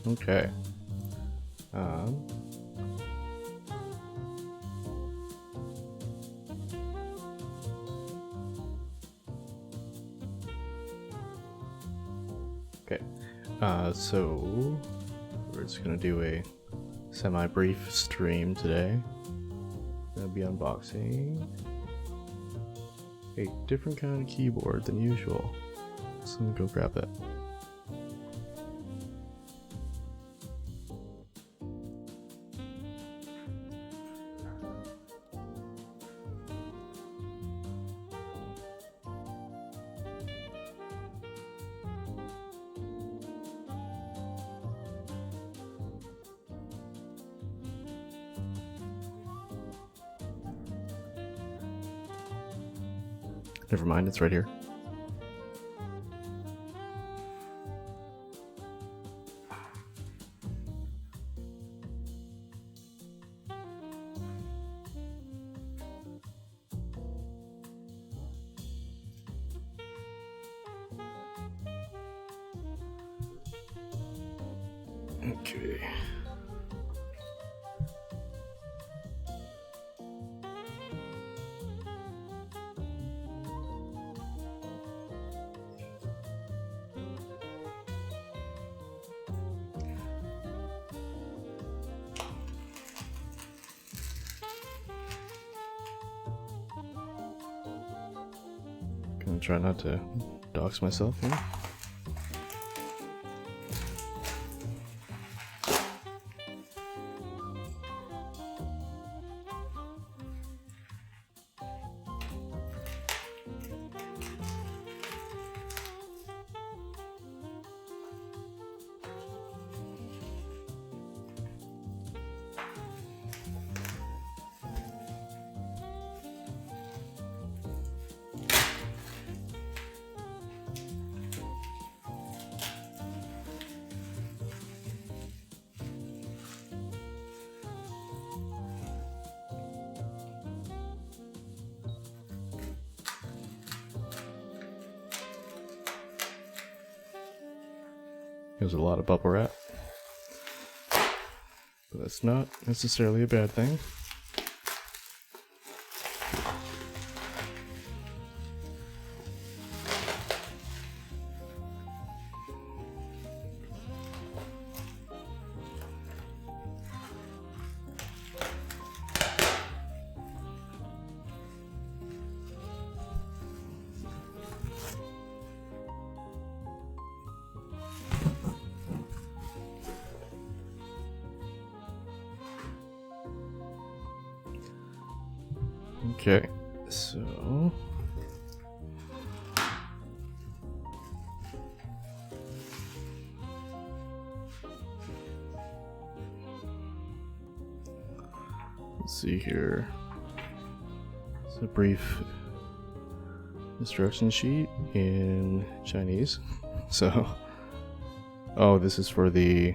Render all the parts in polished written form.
Okay. Okay. So we're just gonna do a semi-brief stream today. Gonna be unboxing a different kind of keyboard than usual. So I'm gonna go grab that. Never mind, it's right here. Okay. Gonna try not to dox myself here. There's a lot of bubble wrap, but that's not necessarily a bad thing. Okay, so let's see here. It's a brief instruction sheet in Chinese. So Oh, this is for the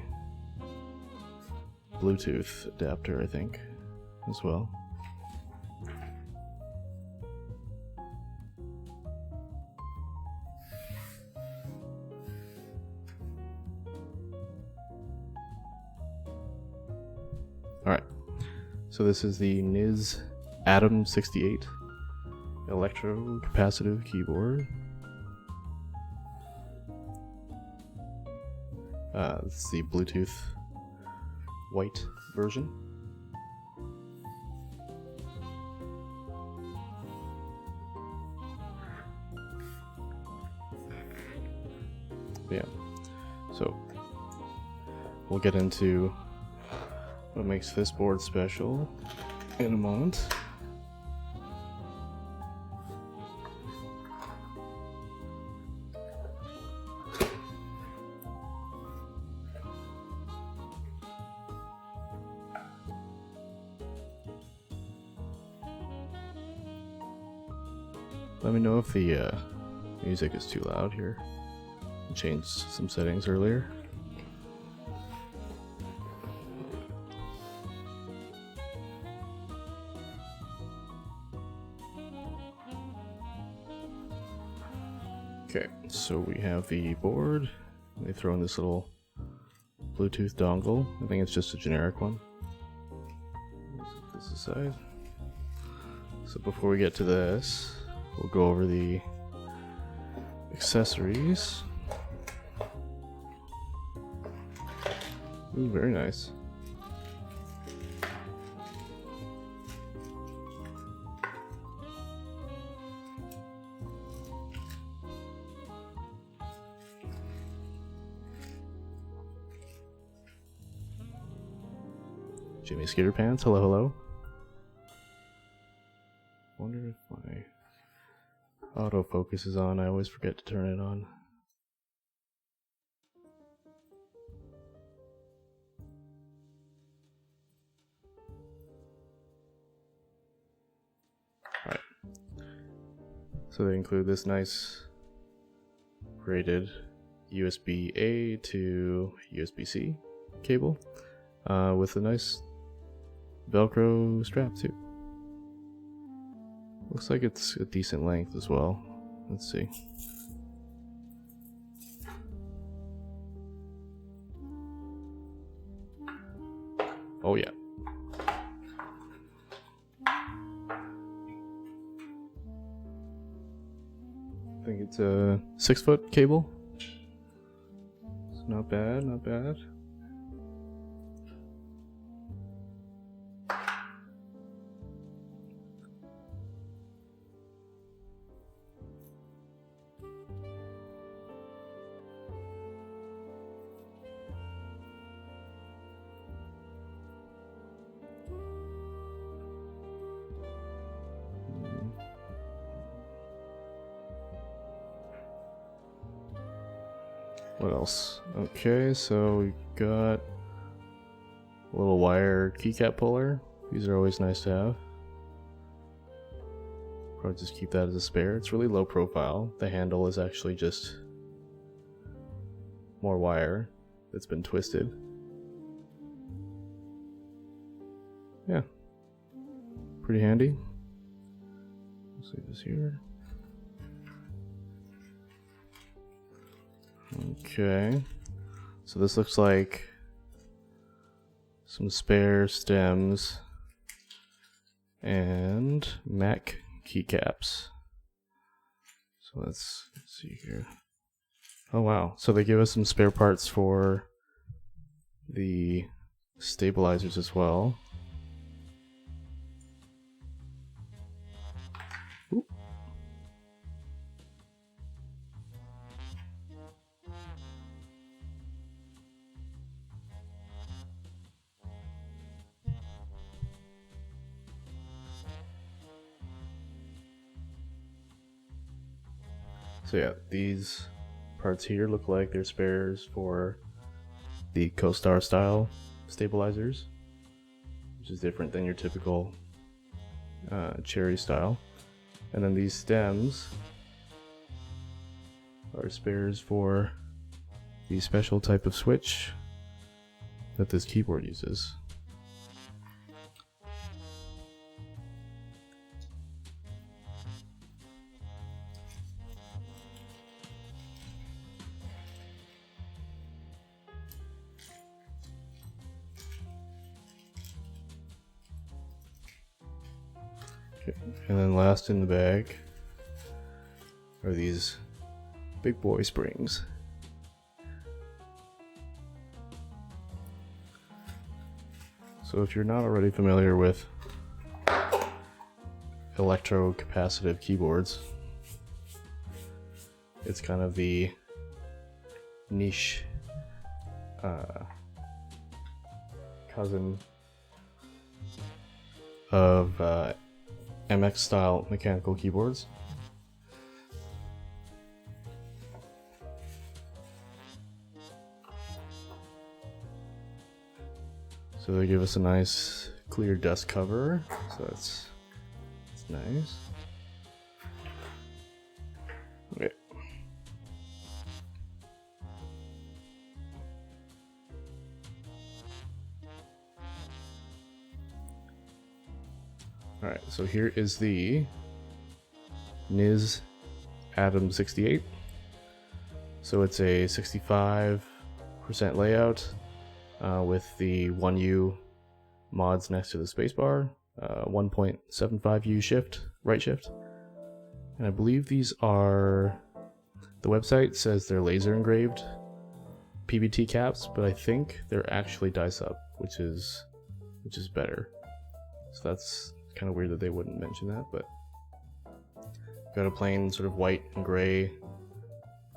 Bluetooth adapter, I think, as well. Alright, so this is the NiZ Atom 68 Electro-Capacitive Keyboard. This is the Bluetooth white version. Yeah, so we'll get into what makes this board special in a moment. Let me know if the music is too loud here. I changed some settings earlier. Okay, so we have the board. They throw in this little Bluetooth dongle. I think it's just a generic one. Set this aside. So before we get to this, we'll go over the accessories. Ooh, very nice. Jimmy Skater Pants, hello, hello. Wonder if my autofocus is on. I always forget to turn it on. Alright. So they include this nice braided USB-A to USB-C cable with a nice Velcro strap too. Looks like it's a decent length as well. Let's see. Oh yeah. I think it's a 6-foot cable. It's not bad, not bad. What else? Okay, so we got a little wire keycap puller. These are always nice to have. Probably just keep that as a spare. It's really low profile. The handle is actually just more wire that's been twisted. Yeah, pretty handy. Let's leave this here. Okay, so this looks like some spare stems and Mac keycaps. So let's see here. Oh wow, so they give us some spare parts for the stabilizers as well. Ooh. So yeah, these parts here look like they're spares for the Co-Star style stabilizers, which is different than your typical cherry style. And then these stems are spares for the special type of switch that this keyboard uses. And then last in the bag are these big boy springs. So if you're not already familiar with electro-capacitive keyboards, it's kind of the niche cousin of MX style mechanical keyboards. So they give us a nice clear dust cover, so that's nice. Okay. Alright, so here is the NiZ Atom 68. So it's a 65% layout with the 1U mods next to the spacebar, 1.75U shift, right shift. And I believe these are, the website says they're laser engraved PBT caps, but I think they're actually dice up, which is better. So that's kind of weird that they wouldn't mention that, but got a plain sort of white and gray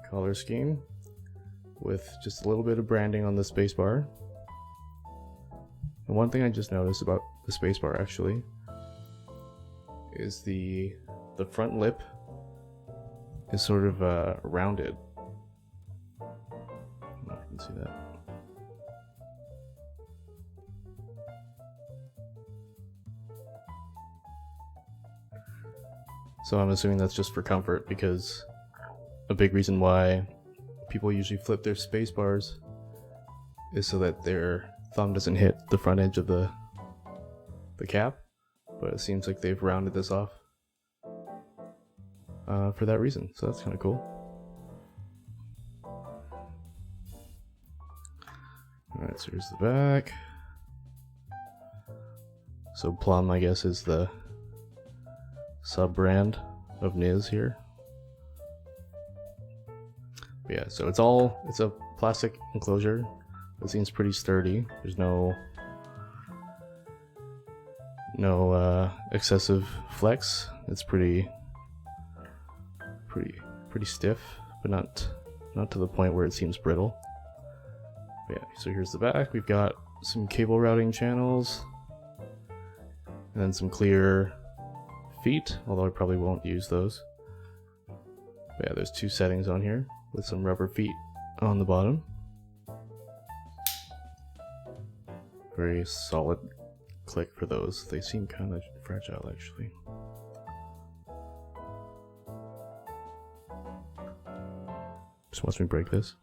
color scheme with just a little bit of branding on the spacebar. And one thing I just noticed about the spacebar actually is the front lip is sort of rounded. I don't know if you can see that. So I'm assuming that's just for comfort, because a big reason why people usually flip their space bars is so that their thumb doesn't hit the front edge of the cap, but it seems like they've rounded this off for that reason, so that's kind of cool. Alright, so here's the back. So Plum, I guess, is the sub-brand of NiZ here. But yeah, so it's a plastic enclosure. It seems pretty sturdy. There's no excessive flex. It's pretty stiff, but not to the point where it seems brittle. But yeah, so here's the back. We've got some cable routing channels, and then some clear feet, although I probably won't use those. But yeah, there's two settings on here with some rubber feet on the bottom. Very solid click for those. They seem kind of fragile actually. Just watch me break this.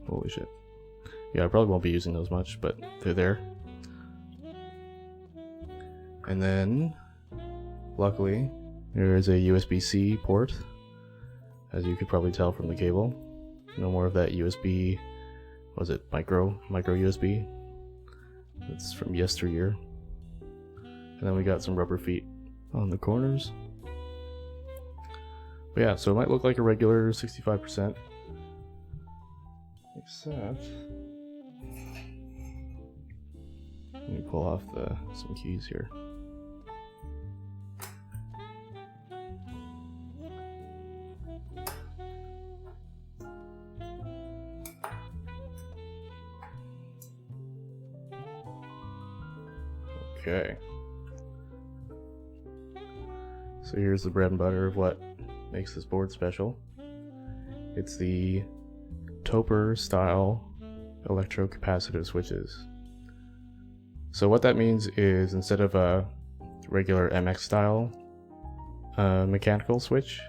Holy shit. Yeah, I probably won't be using those much, but they're there. And then, luckily, there is a USB-C port, as you could probably tell from the cable. No more of that USB, what was it, micro USB? That's from yesteryear. And then we got some rubber feet on the corners. But yeah, so it might look like a regular 65%, except let me pull off some keys here. Okay. So here's the bread and butter of what makes this board special. It's the Topper style electro-capacitive switches. So what that means is, instead of a regular MX style mechanical switch.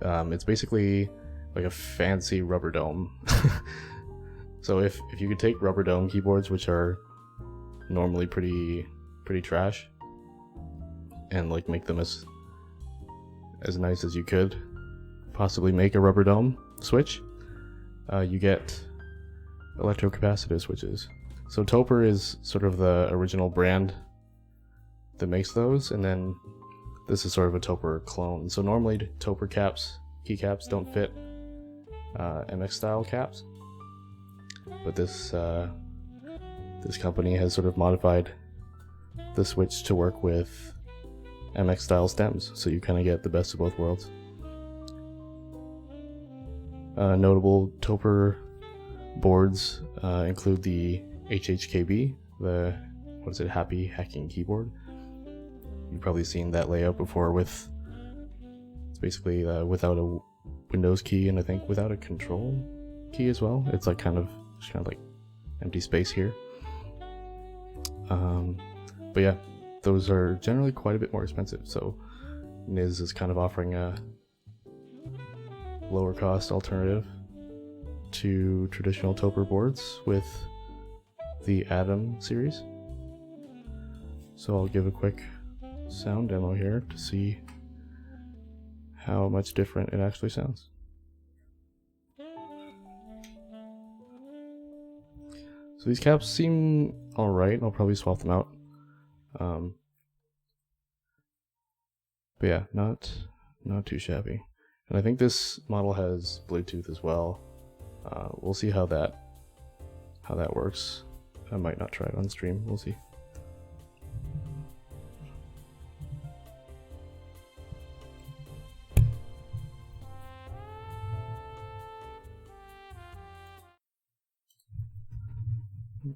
It's basically like a fancy rubber dome. So if you could take rubber dome keyboards, which are normally pretty trash, and like make them as nice as you could possibly make a rubber dome switch, you get electrocapacitive switches. So Topper is sort of the original brand that makes those, and then this is sort of a Topper clone. So normally Topper caps, keycaps don't fit MX style caps, but this company has sort of modified the switch to work with MX style stems, so you kind of get the best of both worlds. Notable Topper boards include the HHKB, the Happy Hacking Keyboard. You've probably seen that layout before. It's basically without a Windows key, and I think without a control key as well. It's like kind of like empty space here. But yeah, those are generally quite a bit more expensive. So NiZ is kind of offering a lower cost alternative to traditional Topper boards with the Atom series. So I'll give a quick sound demo here to see how much different it actually sounds. So these caps seem alright. I'll probably swap them out. But yeah, not too shabby. And I think this model has Bluetooth as well. We'll see how that works. I might not try it on stream. We'll see.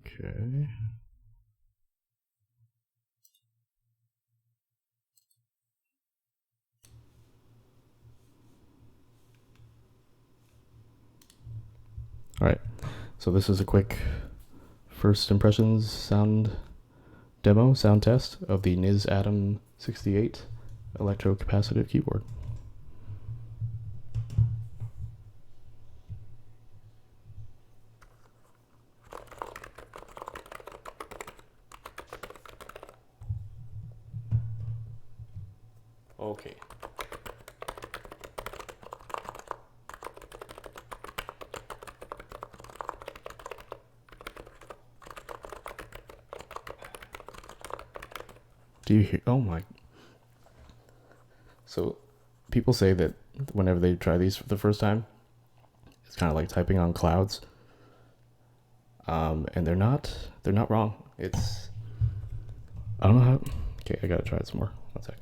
Okay. Alright, so this is a quick first impressions sound demo, sound test of the NiZ Atom 68 Electro-Capacitive Keyboard. Okay. Do you hear? Oh my. So people say that whenever they try these for the first time, it's kind of like typing on clouds. And they're not wrong. It's, I don't know how. Okay, I gotta try it some more. 1 sec.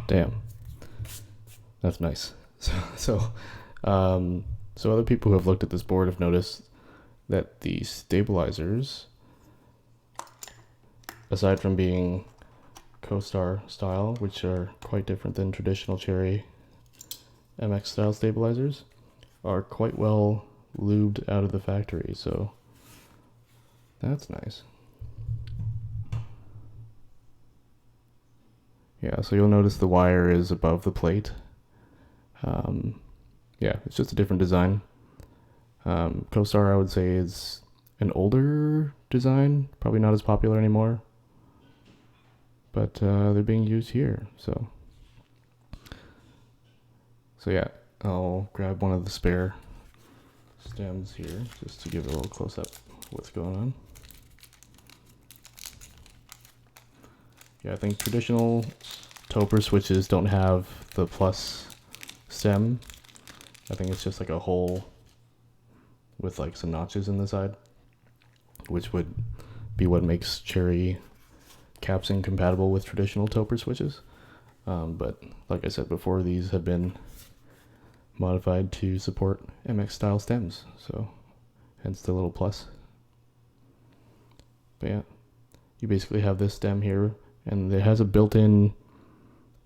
Damn, that's nice. So other people who have looked at this board have noticed that the stabilizers, aside from being Co-Star style, which are quite different than traditional Cherry MX style stabilizers, are quite well lubed out of the factory, so that's nice. Yeah, so you'll notice the wire is above the plate. Yeah, it's just a different design. CoStar, I would say, is an older design, probably not as popular anymore, but they're being used here. So yeah, I'll grab one of the spare stems here just to give it a little close up what's going on. Yeah, I think traditional Topper switches don't have the plus stem. I think it's just like a hole with like some notches in the side, which would be what makes cherry caps incompatible with traditional Topper switches. But like I said before, these have been modified to support MX style stems, so hence the little plus. But yeah, you basically have this stem here, and it has a built-in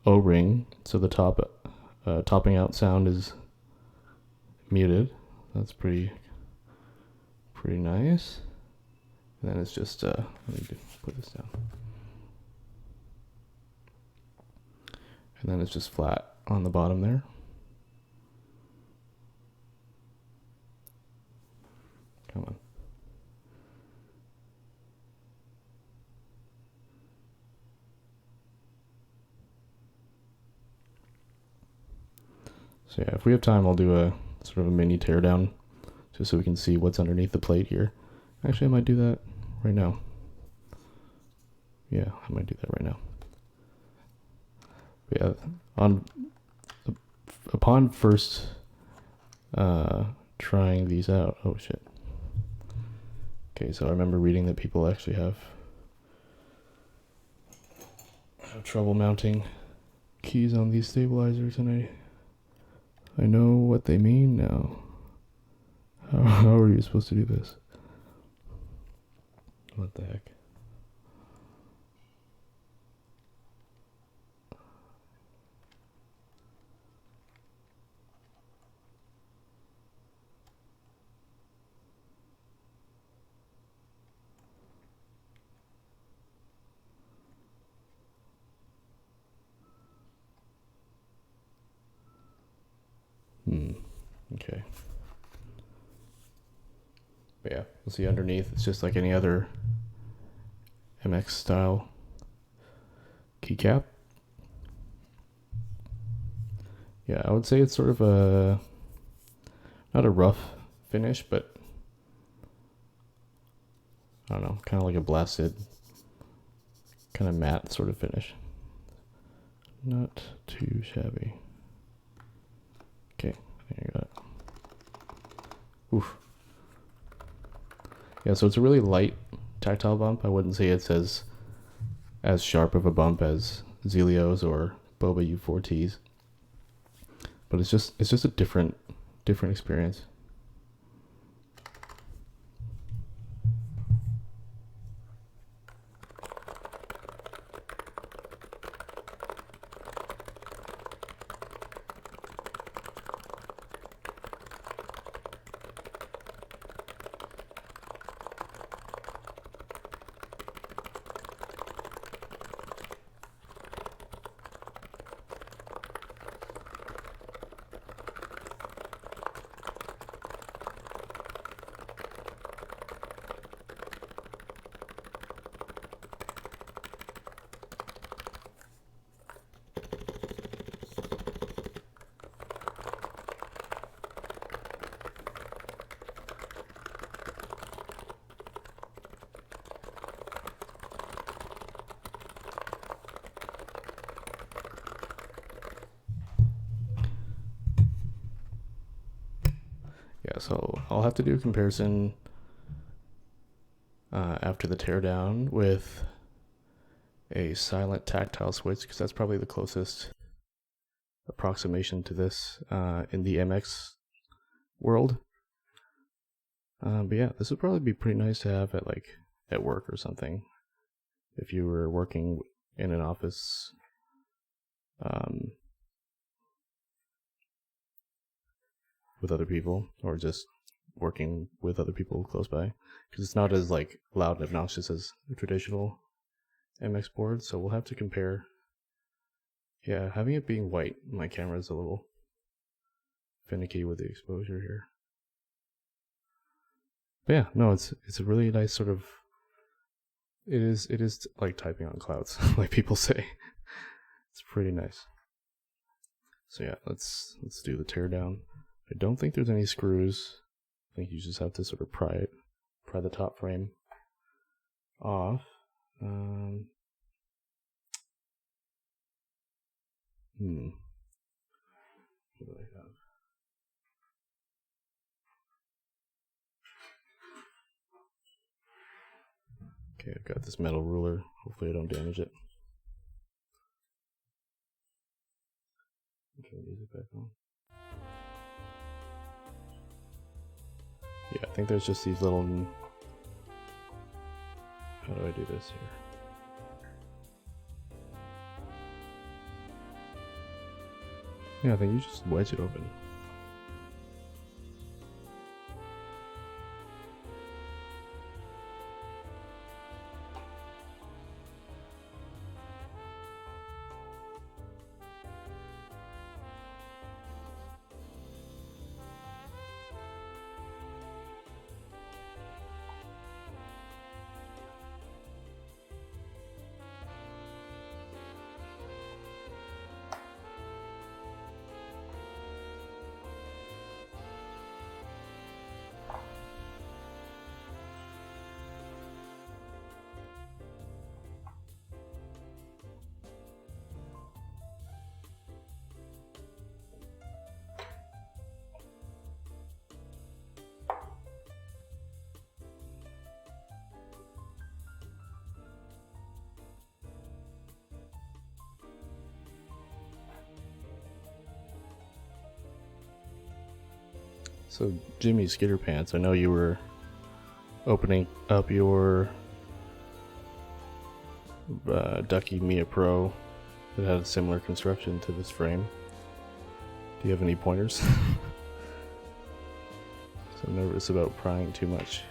O-ring, so the topping out sound is muted. That's pretty nice. And then it's just let me put this down. And then it's just flat on the bottom there. Come on. So yeah, if we have time, I'll do a sort of a mini teardown just so we can see what's underneath the plate here. Actually, I might do that right now. Yeah, I might do that right now. But yeah, upon first trying these out, oh shit. Okay, so I remember reading that people actually have trouble mounting keys on these stabilizers, and I know what they mean now. How are you supposed to do this? What the heck? Okay. But yeah, we'll see underneath. It's just like any other MX style keycap. Yeah, I would say it's sort of not a rough finish, but I don't know, kind of like a blasted, kind of matte sort of finish. Not too shabby. Okay, there you got it. Oof. Yeah, so it's a really light tactile bump. I wouldn't say it's as sharp of a bump as Zelios or Boba U4Ts, but it's just a different experience. Yeah, so I'll have to do a comparison after the teardown with a silent tactile switch, because that's probably the closest approximation to this in the MX world. But yeah, this would probably be pretty nice to have at work or something, if you were working in an office. with other people, or just working with other people close by, because it's not as like loud and obnoxious as a traditional MX board. So we'll have to compare. Yeah, having it being white, my camera is a little finicky with the exposure here. But yeah, no, it's a really nice sort of. It is like typing on clouds, like people say. It's pretty nice. So yeah, let's do the teardown. I don't think there's any screws. I think you just have to sort of pry the top frame off. What do I have? Okay, I've got this metal ruler. Hopefully I don't damage it. Okay, use it back on. Yeah, I think there's just these little. How do I do this here? Yeah, I think you just wedge it open. So Jimmy Skitter Pants, I know you were opening up your Ducky Mia Pro that had a similar construction to this frame. Do you have any pointers? So I'm nervous about prying too much.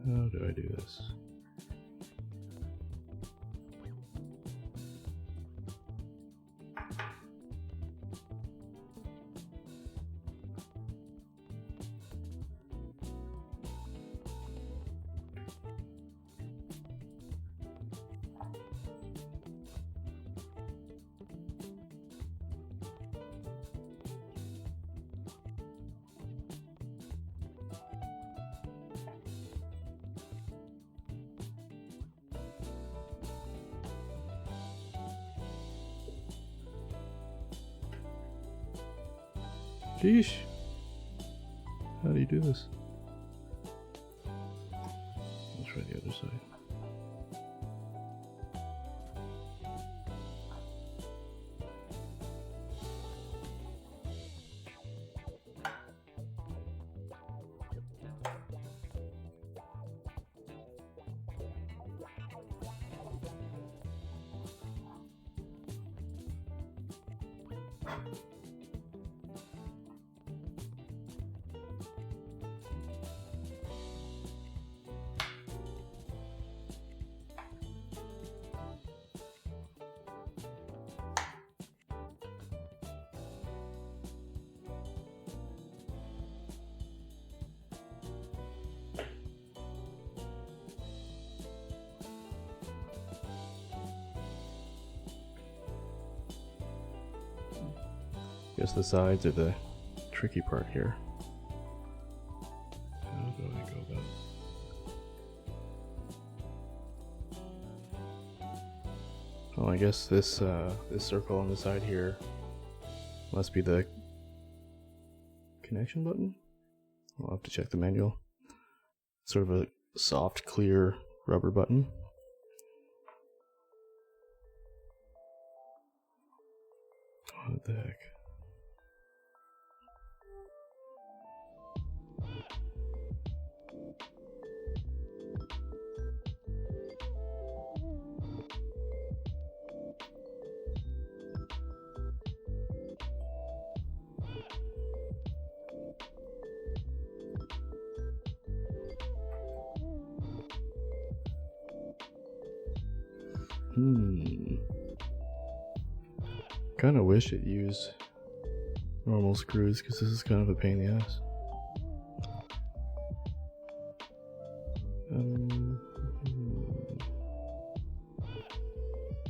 How do I do this? Sheesh. How do you do this? I'll try the other side. Guess the sides are the tricky part here. How do I go about it? Oh, I guess this this circle on the side here must be the connection button. I'll have to check the manual. Sort of a soft, clear rubber button. What the heck? Kind of wish it used normal screws because this is kind of a pain in the ass.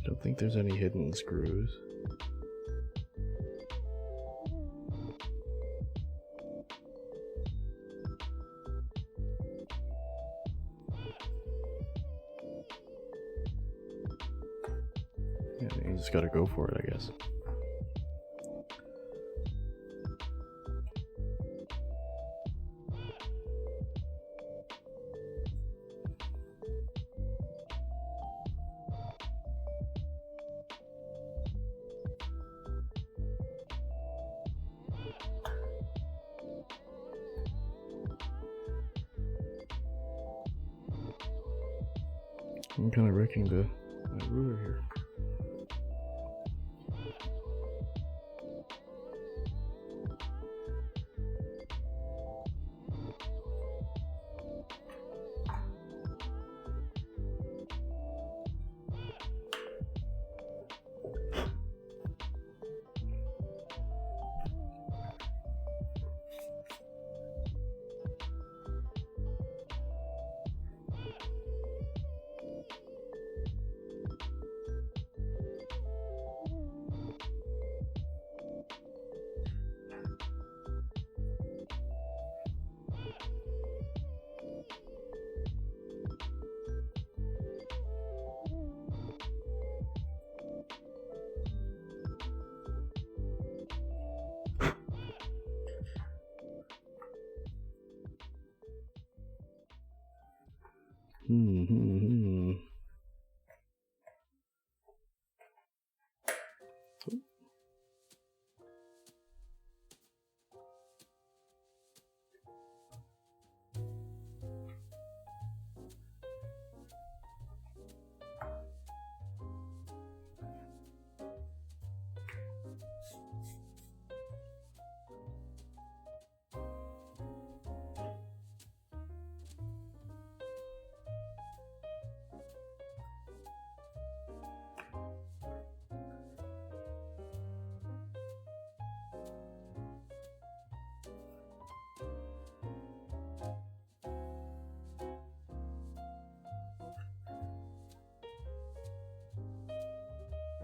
Don't think there's any hidden screws. Yeah, you just gotta go for it, I guess. I'm kind of wrecking my ruler here.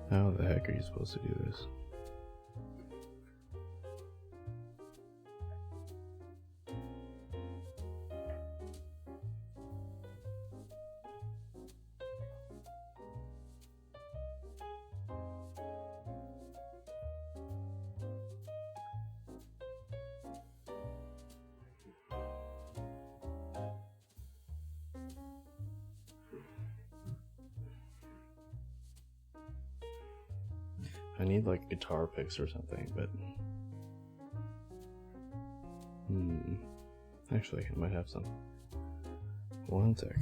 How the heck are you supposed to do this? I need like guitar picks or something, but actually I might have some. One sec.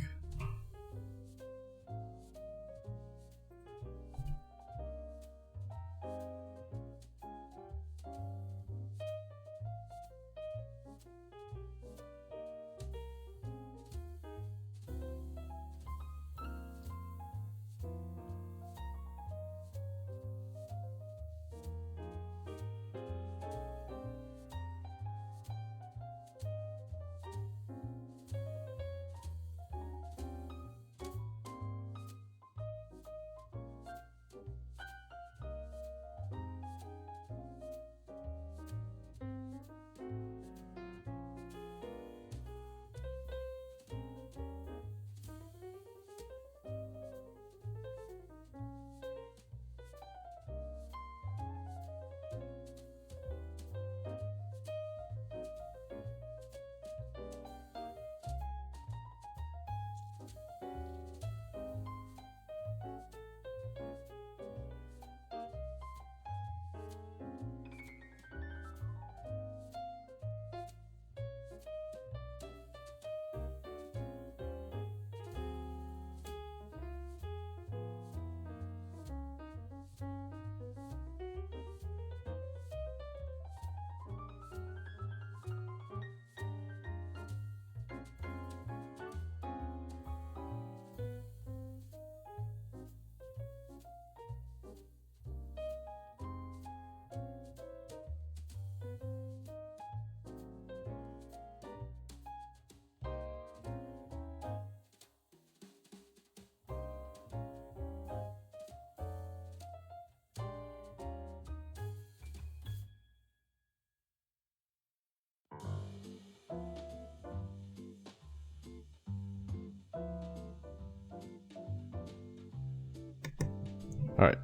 Alright,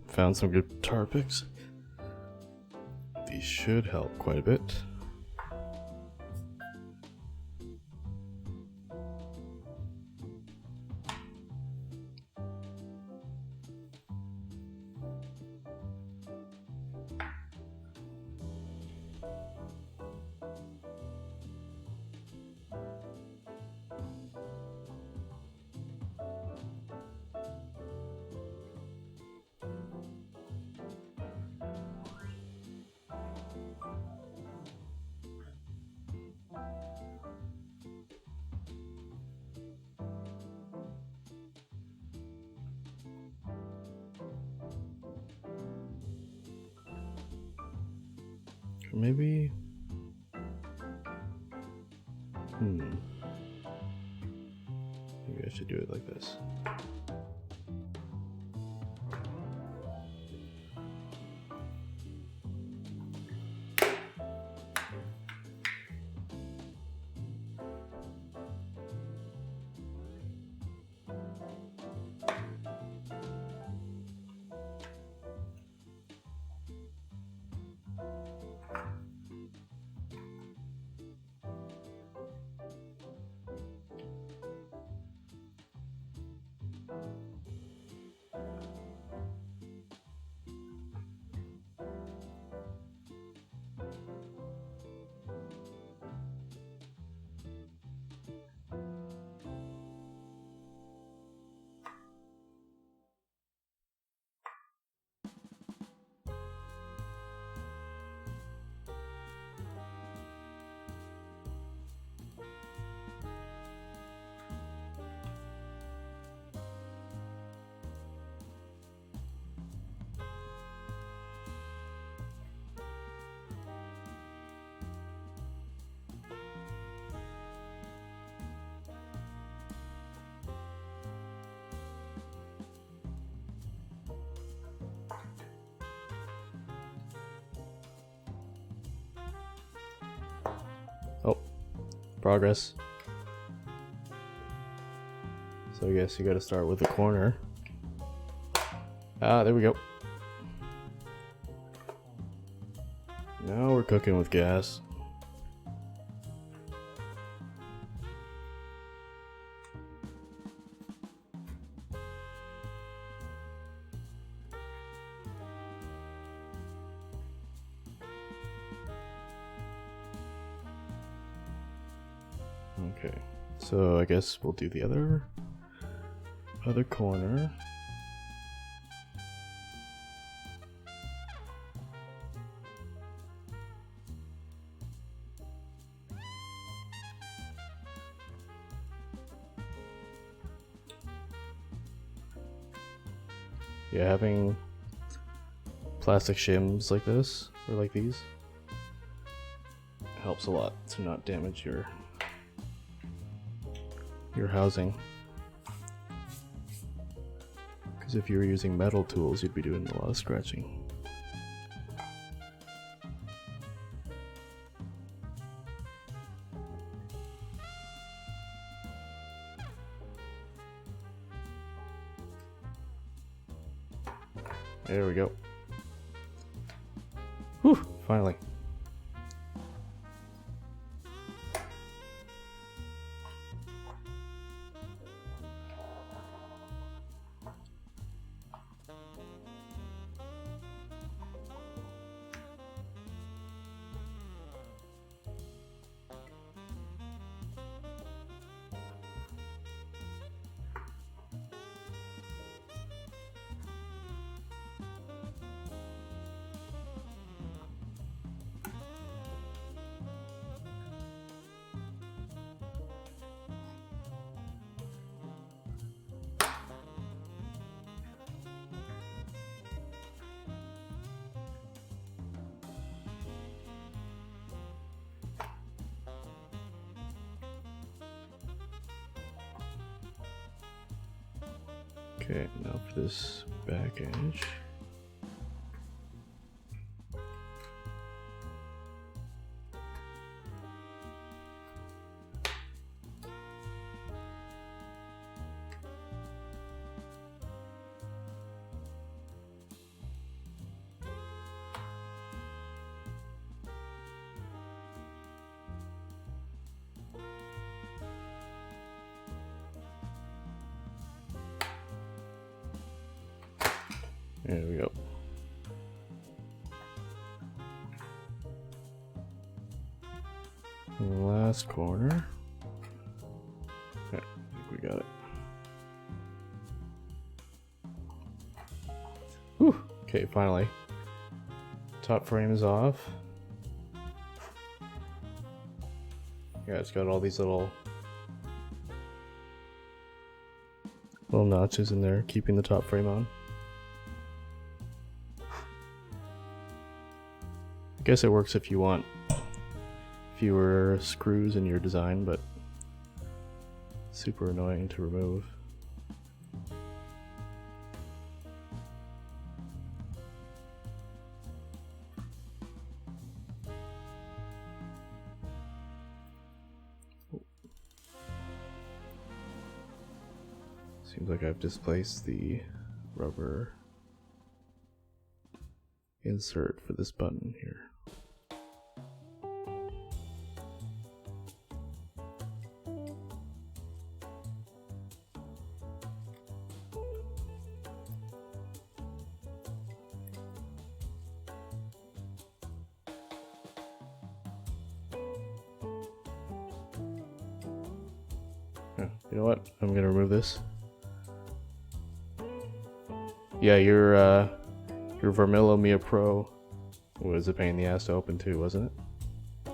found some good guitar picks. These should help quite a bit. Maybe. Maybe I should do it like this. Oh, progress. So I guess you gotta start with the corner. Ah, there we go. Now we're cooking with gas. Okay, so I guess we'll do the other corner. Yeah, having plastic shims like this, or like these, helps a lot to not damage your housing. Because if you were using metal tools, you'd be doing a lot of scratching. There we go. Whew, finally. Okay, now for this back edge. There we go. And the last corner. Okay, I think we got it. Whew. Okay, finally. Top frame is off. Yeah, it's got all these little notches in there, keeping the top frame on. I guess it works if you want fewer screws in your design, but super annoying to remove. Seems like I've displaced the rubber insert for this button here. You know what? I'm gonna remove this. Yeah, your Vermillo Mia Pro was a pain in the ass to open too, wasn't it?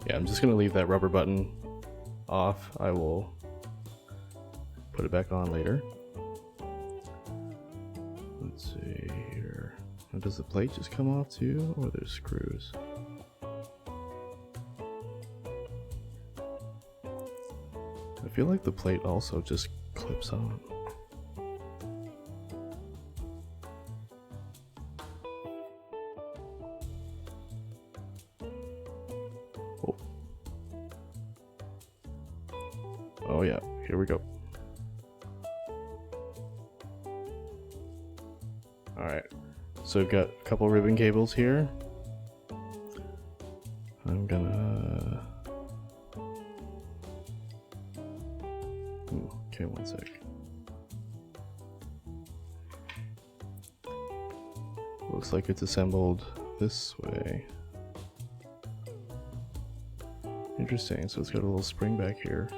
Yeah, I'm just gonna leave that rubber button off. I will put it back on later. Let's see here. Does the plate just come off too, or there's screws? I feel like the plate also just clips on. Oh. Oh yeah, here we go. Alright, so we've got a couple ribbon cables here. I'm gonna... Ooh, okay, one sec. Looks like it's assembled this way. Interesting, so it's got a little spring back here.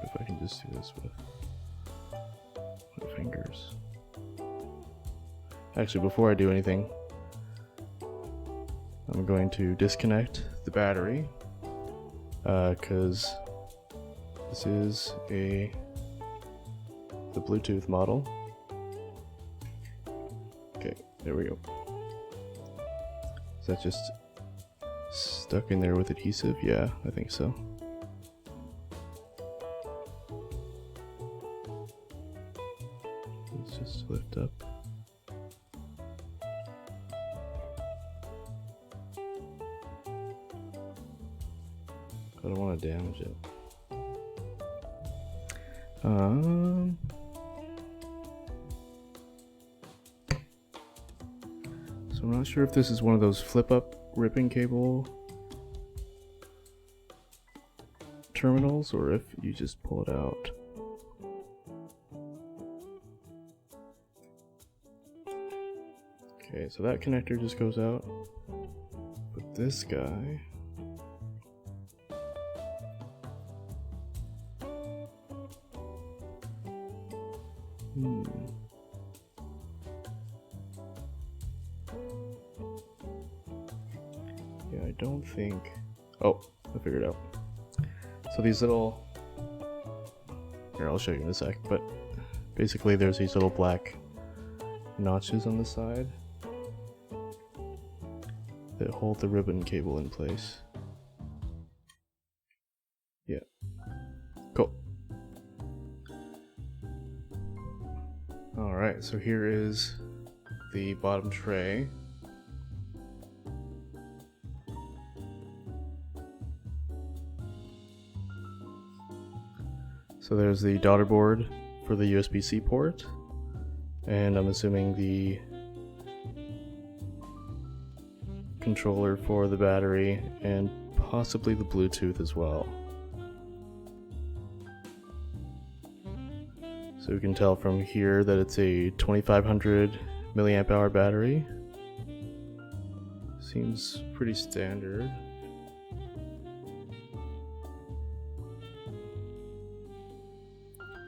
If I can just do this with my fingers. Actually, before I do anything, I'm going to disconnect the battery because this is the Bluetooth model. Okay, there we go. Is that just stuck in there with adhesive? Yeah, I think so. Let's just lift up. I don't want to damage it. So I'm not sure if this is one of those flip-up ribbon cable terminals or if you just pull it out. Okay, so that connector just goes out, but this guy... Yeah, I don't think... Oh, I figured it out. So these little... Here, I'll show you in a sec, but basically there's these little black notches on the side that hold the ribbon cable in place. Yeah. Cool. Alright, so here is the bottom tray. So there's the daughter board for the USB-C port, and I'm assuming the controller for the battery, and possibly the Bluetooth as well. So we can tell from here that it's a 2500 milliamp hour battery. Seems pretty standard.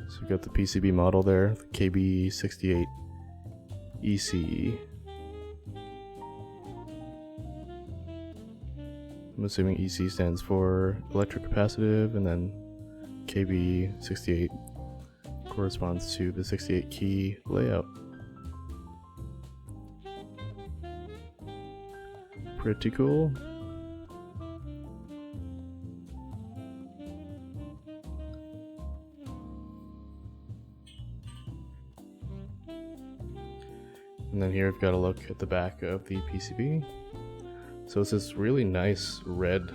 So we've got the PCB model there, the KB68 ECE. I'm assuming EC stands for Electro-Capacitive, and then KB68 corresponds to the 68 key layout. Pretty cool. And then here I've got a look at the back of the PCB. So it's this really nice red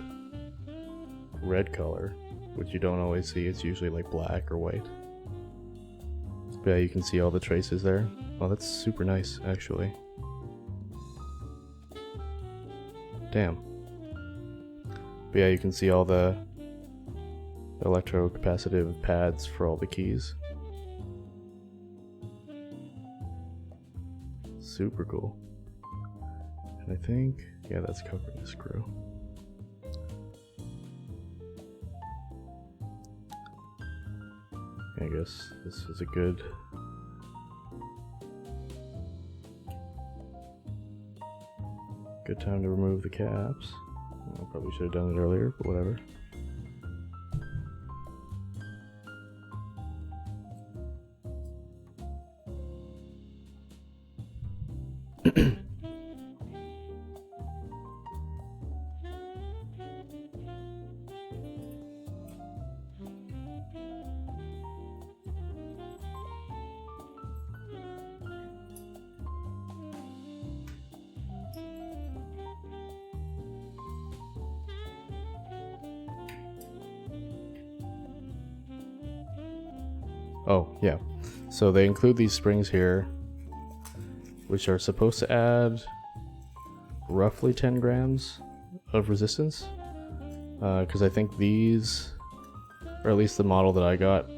color, which you don't always see. It's usually like black or white. But yeah, you can see all the traces there. Oh, that's super nice, actually. Damn. But yeah, you can see all the electrocapacitive pads for all the keys. Super cool. And I think, yeah, that's covering the screw. I guess this is a good time to remove the caps. I probably should have done it earlier, but whatever. Oh, yeah. So they include these springs here, which are supposed to add roughly 10 grams of resistance. Because I think these, or at least the model that I got,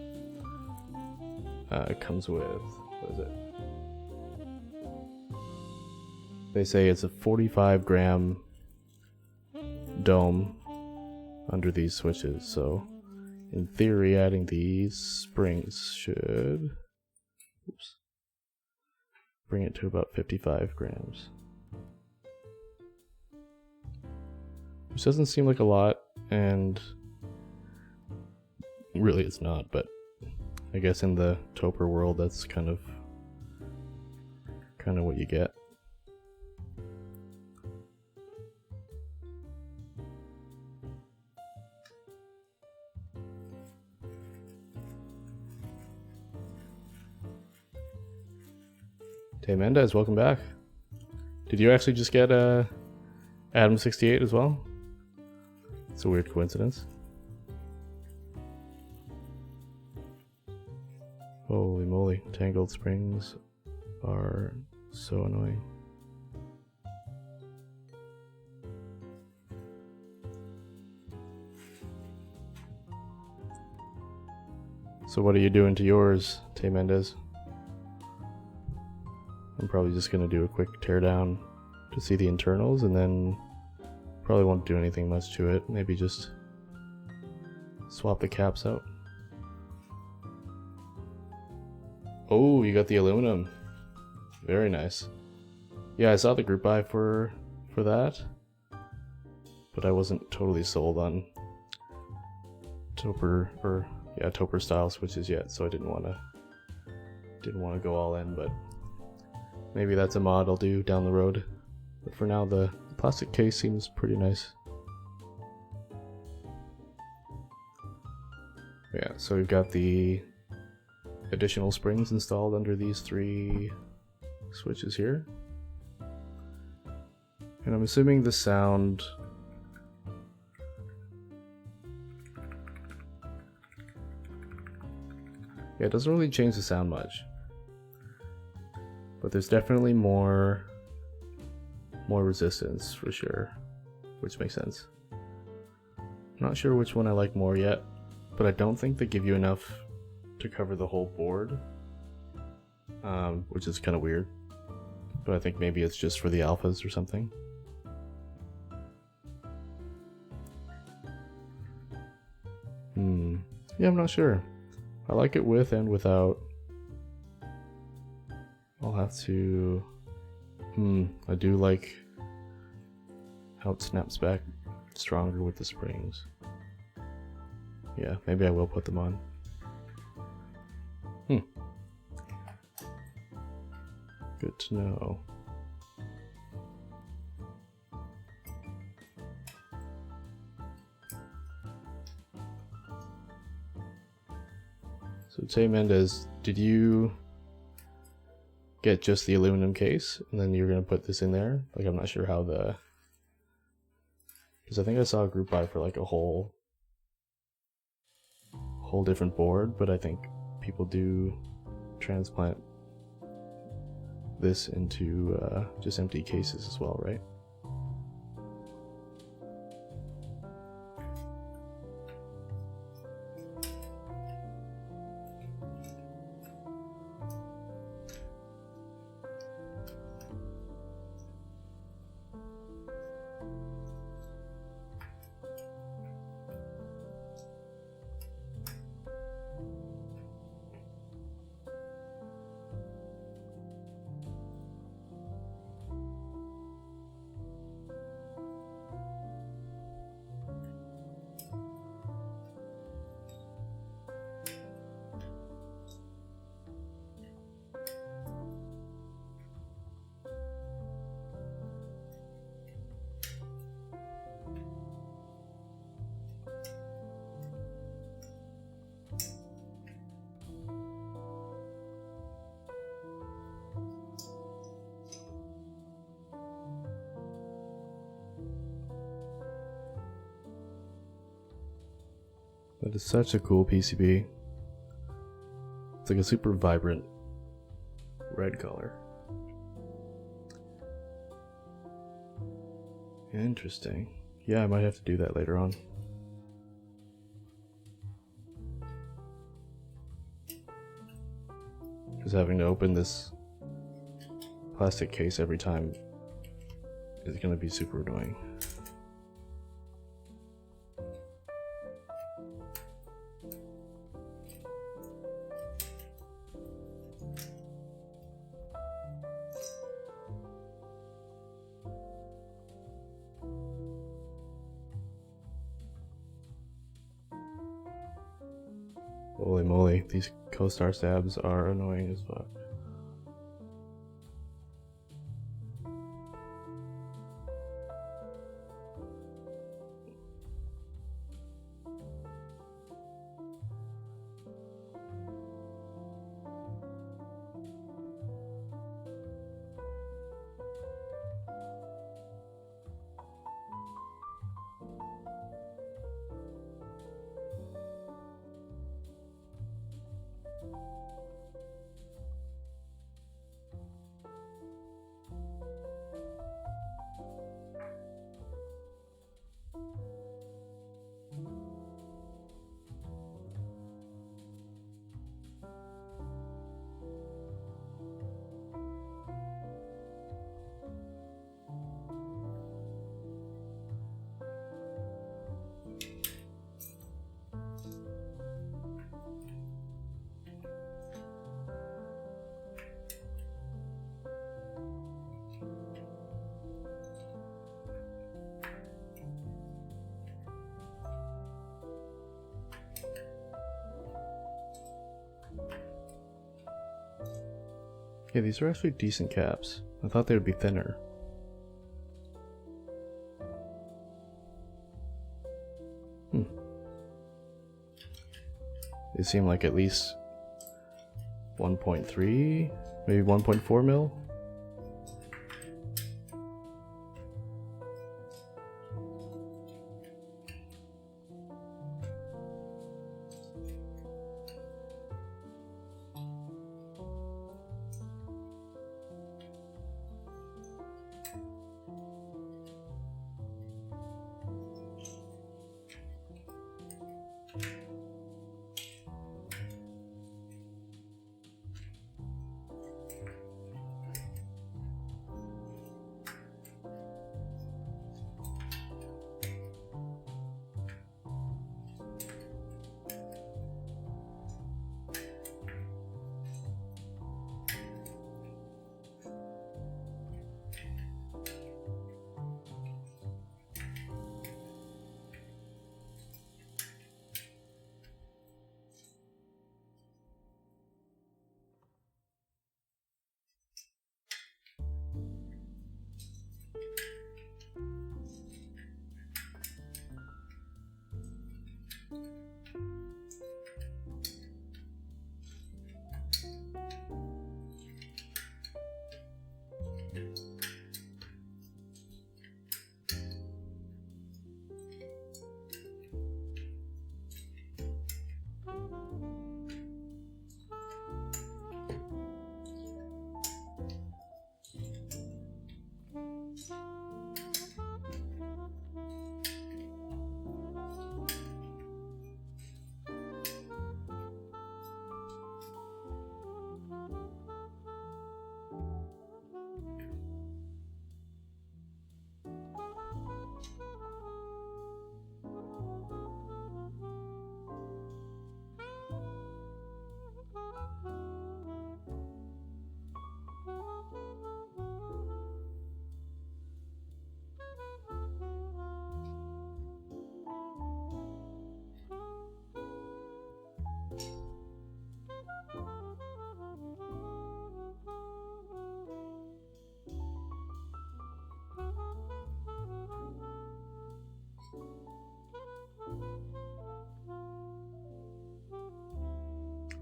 comes with, what is it? They say it's a 45 gram dome under these switches, so in theory, adding these springs should bring it to about 55 grams. Which doesn't seem like a lot, and really it's not, but I guess in the Toper world that's kind of what you get. Hey Mendez, welcome back. Did you actually just get Atom 68 as well? It's a weird coincidence. Holy moly, tangled springs are so annoying. So what are you doing to yours, Tay Mendez? I'm probably just going to do a quick teardown to see the internals, and then probably won't do anything much to it. Maybe just swap the caps out. Oh, you got the aluminum. Very nice. Yeah, I saw the group buy for that, but I wasn't totally sold on Toper style switches yet, so I didn't want to go all in, but maybe that's a mod I'll do down the road. But for now, the plastic case seems pretty nice. Yeah, so we've got the additional springs installed under these 3 switches here. And I'm assuming the sound... yeah, it doesn't really change the sound much. But there's definitely more resistance for sure, which makes sense. I'm not sure which one I like more yet, but I don't think they give you enough to cover the whole board, which is kind of weird, but I think maybe it's just for the alphas or something. Yeah, I'm not sure. I like it with and without. I'll have to... I do like how it snaps back stronger with the springs. Yeah, maybe I will put them on. Good to know. So Tay Mendez, did you get just the aluminum case and then you're gonna put this in there? Like, I'm not sure how the... Because I think I saw a group buy for like a whole different board, but I think people do transplant this into just empty cases as well, right? That is such a cool PCB. It's like a super vibrant red color. Interesting. Yeah, I might have to do that later on. Because having to open this plastic case every time is going to be super annoying. Holy moly, these co-star stabs are annoying as fuck. Yeah, these are actually decent caps. I thought they would be thinner. They seem like at least 1.3, maybe 1.4 mil.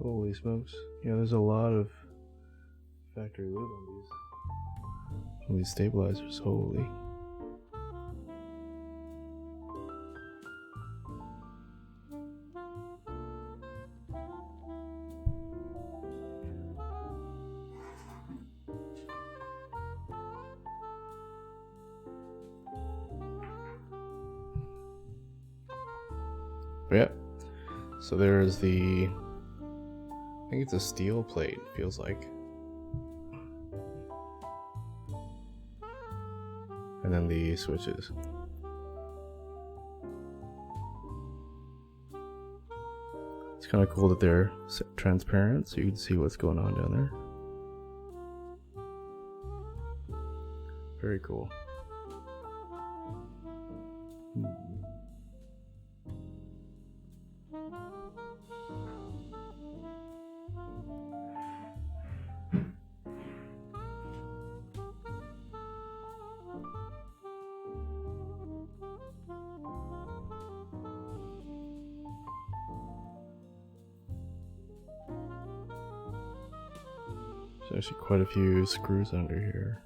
Holy smokes. Yeah, there's a lot of factory loot on these stabilizers. Holy. But yeah, so there's the, I think it's a steel plate, feels like. And then the switches. It's kind of cool that they're transparent so you can see what's going on down there. Very cool. There's actually quite a few screws under here.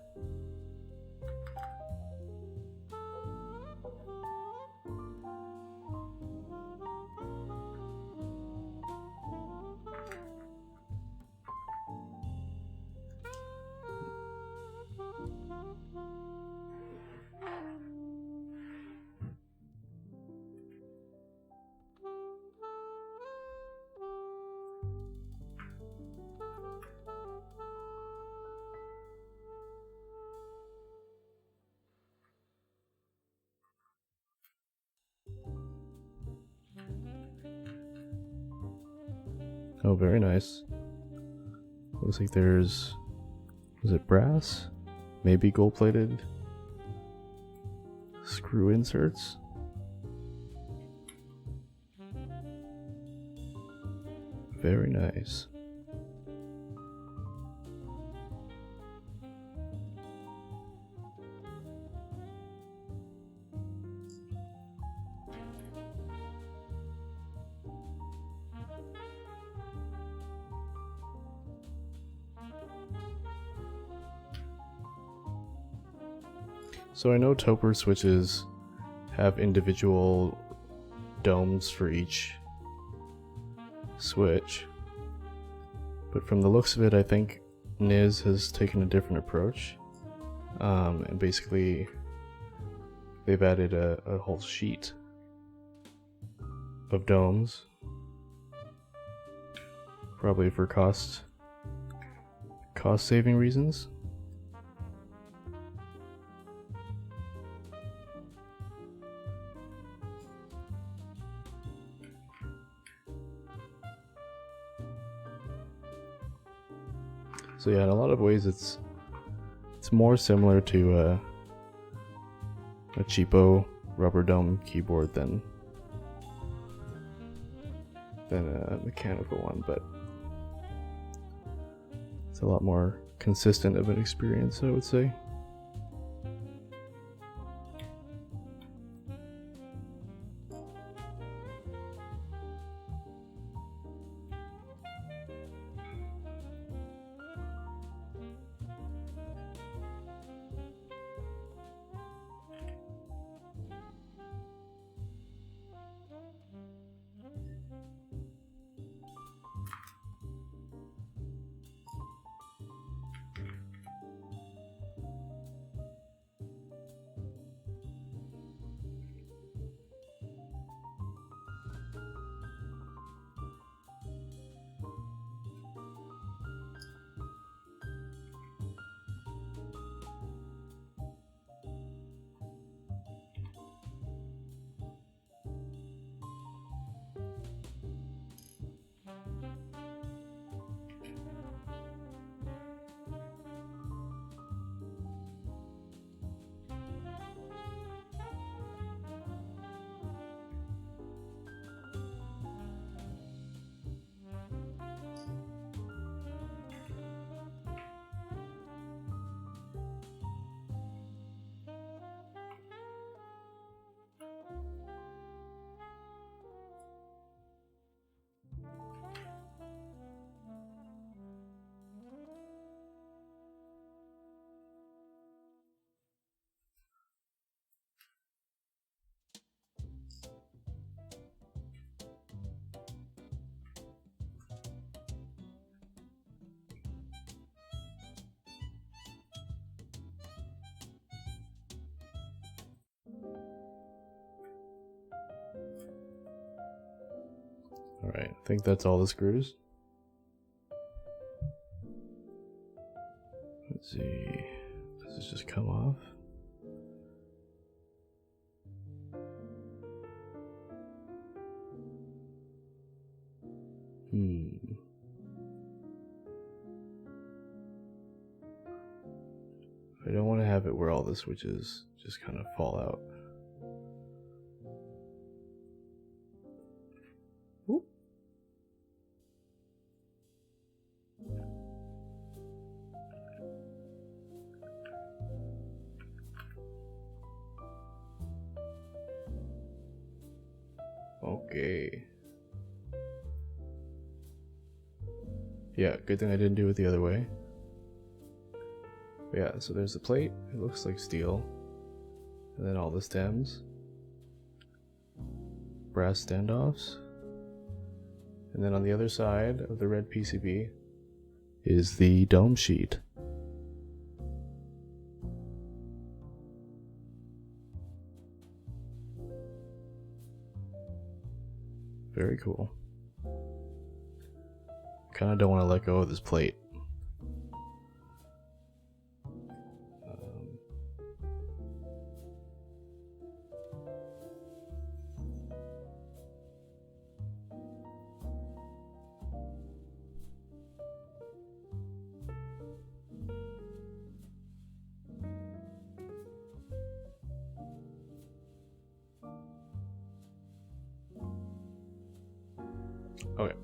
Oh, very nice. Looks like there's, is it brass? Maybe gold-plated screw inserts? Very nice. So I know Toper switches have individual domes for each switch, but from the looks of it, I think NiZ has taken a different approach, and basically they've added a whole sheet of domes, probably for cost saving reasons. So yeah, in a lot of ways it's more similar to a cheapo rubber dome keyboard than a mechanical one, but it's a lot more consistent of an experience, I would say. Alright, I think that's all the screws. Let's see. Does this just come off? I don't want to have it where all the switches just kind of fall out. Whoop. Okay. Yeah, good thing I didn't do it the other way. But yeah, so there's the plate. It looks like steel. And then all the stems. Brass standoffs. And then on the other side of the red PCB is the dome sheet. Very cool. Kinda don't want to let go of this plate. Okay.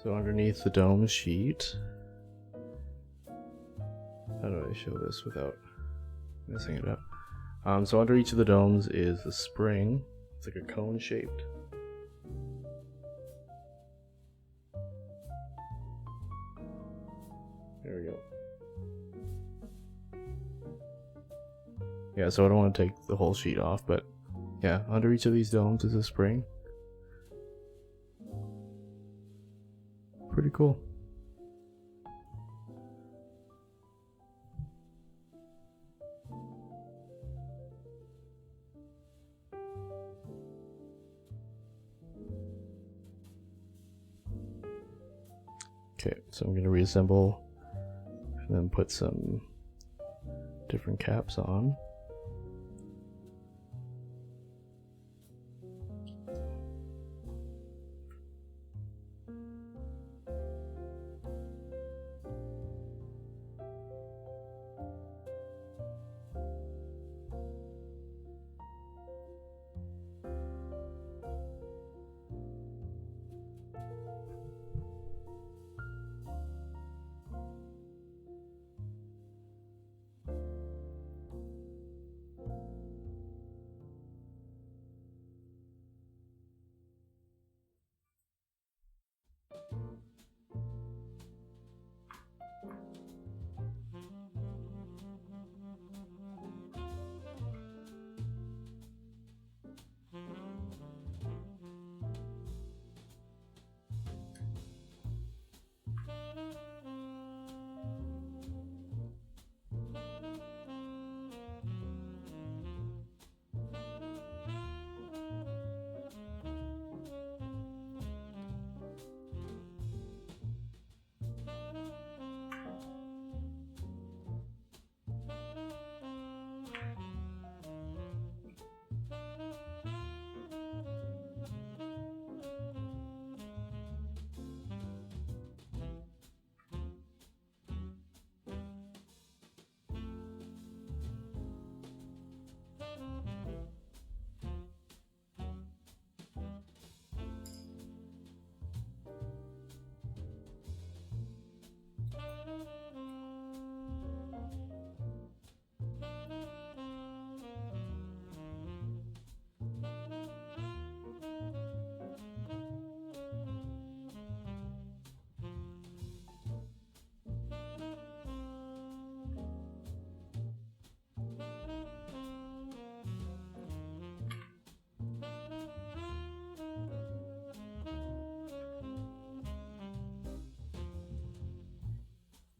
So underneath the dome sheet, how do I show this without messing it up? So under each of the domes is a spring. It's like a cone shaped. There we go. Yeah, so I don't want to take the whole sheet off, but yeah, under each of these domes is a spring. Pretty cool. Okay, so I'm going to reassemble and then put some different caps on.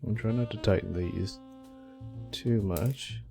I'm trying not to tighten these too much.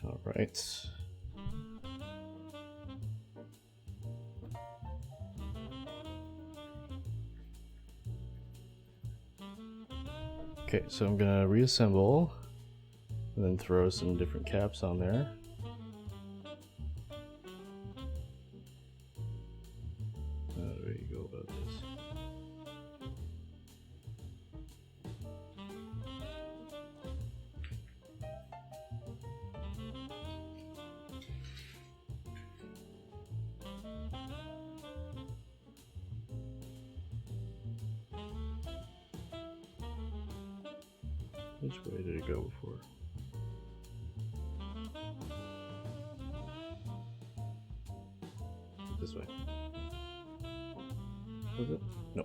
All right. Okay, so I'm gonna reassemble and then throw some different caps on there. How do you go about this? Which way did it go before? This way. Was it? No.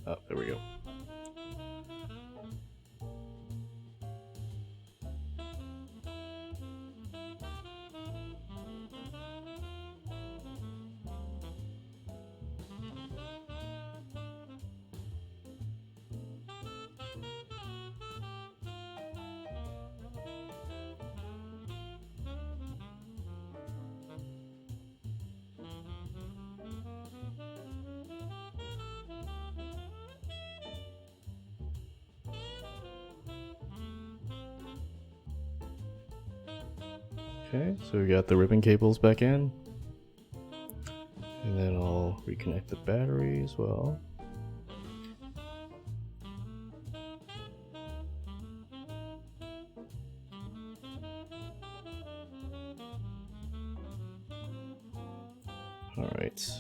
Oh, there we go. Okay, so we got the ribbon cables back in. And then I'll reconnect the battery as well. All right.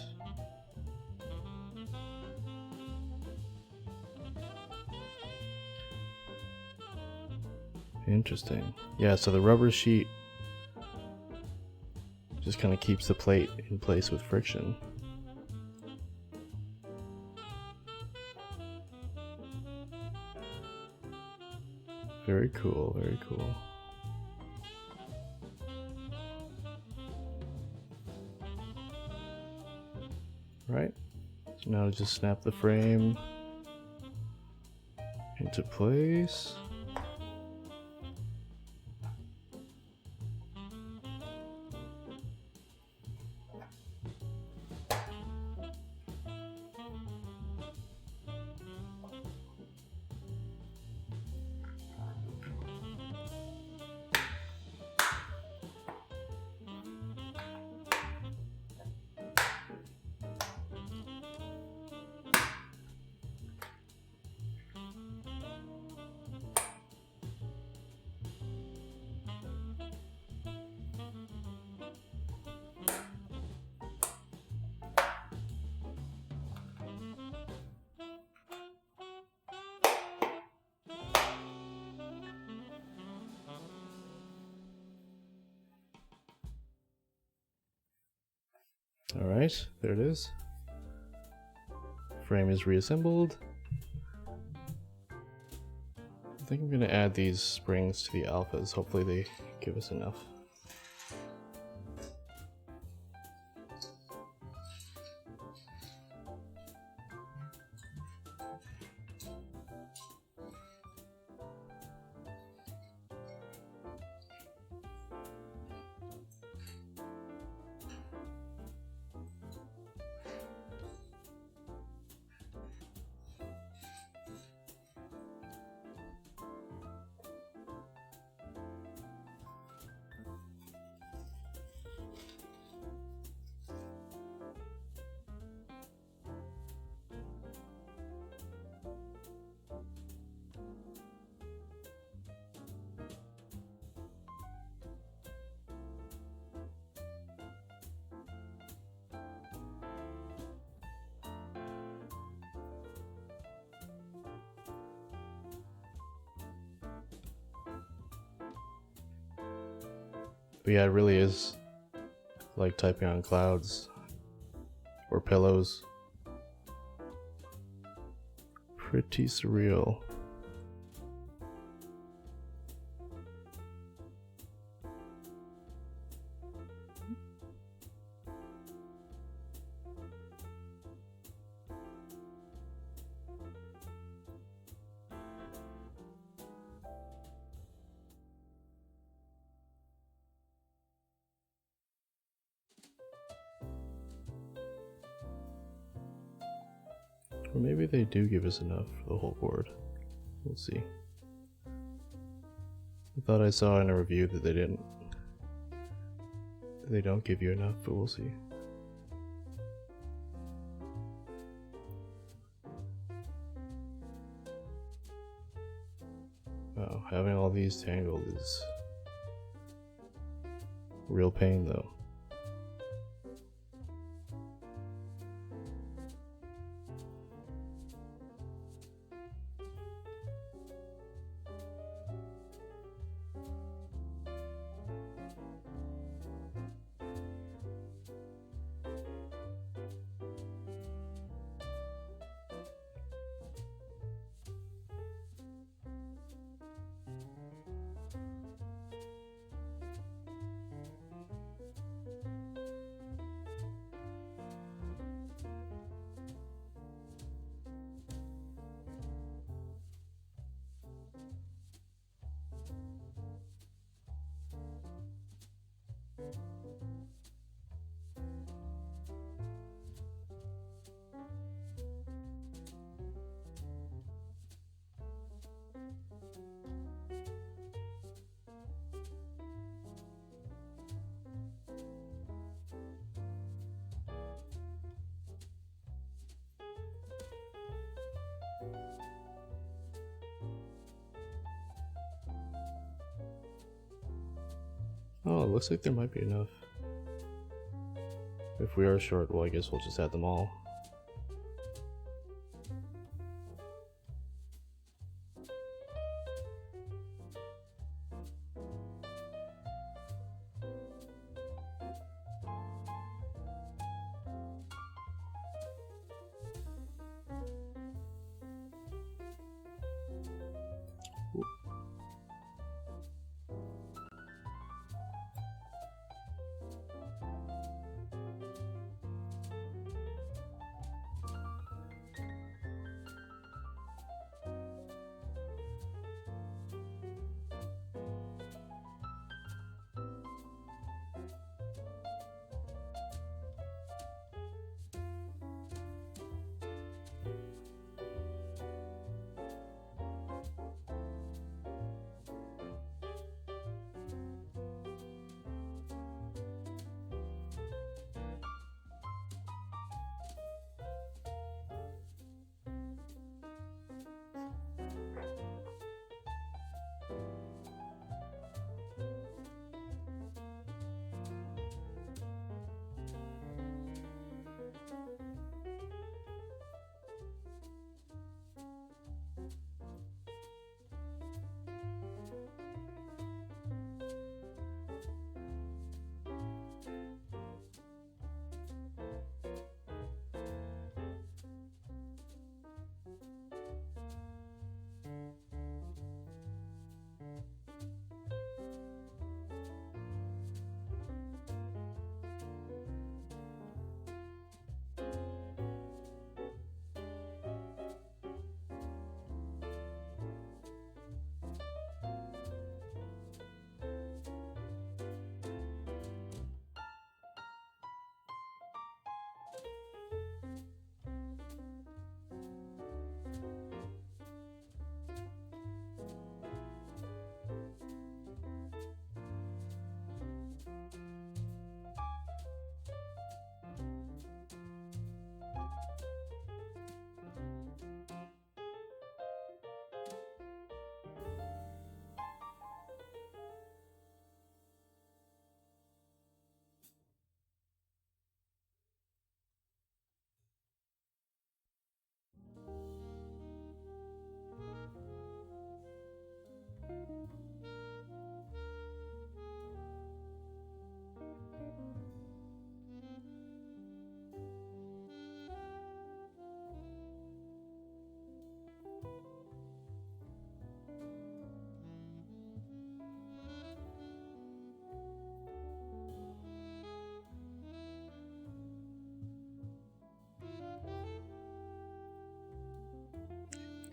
Interesting. Yeah, so the rubber sheet just kind of keeps the plate in place with friction. Very cool, very cool. Right, so now just snap the frame into place. All right, there it is. Frame is reassembled. I think I'm gonna add these springs to the alphas. Hopefully they give us enough. But yeah, it really is like typing on clouds or pillows. Pretty surreal. Or maybe they do give us enough for the whole board. We'll see. I thought I saw in a review that they didn't. They don't give you enough, but we'll see. Oh, having all these tangled is real pain though. Oh, it looks like there might be enough. If we are short, well, I guess we'll just add them all.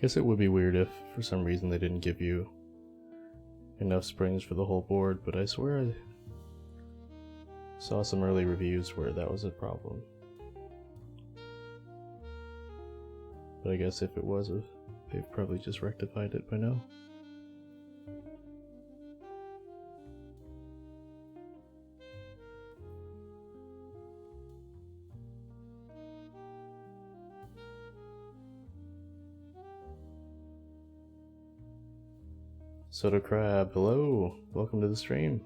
Guess it would be weird if, for some reason, they didn't give you enough springs for the whole board, but I swear I saw some early reviews where that was a problem. But I guess if it was, they've probably just rectified it by now. Soda Crab, hello! Welcome to the stream.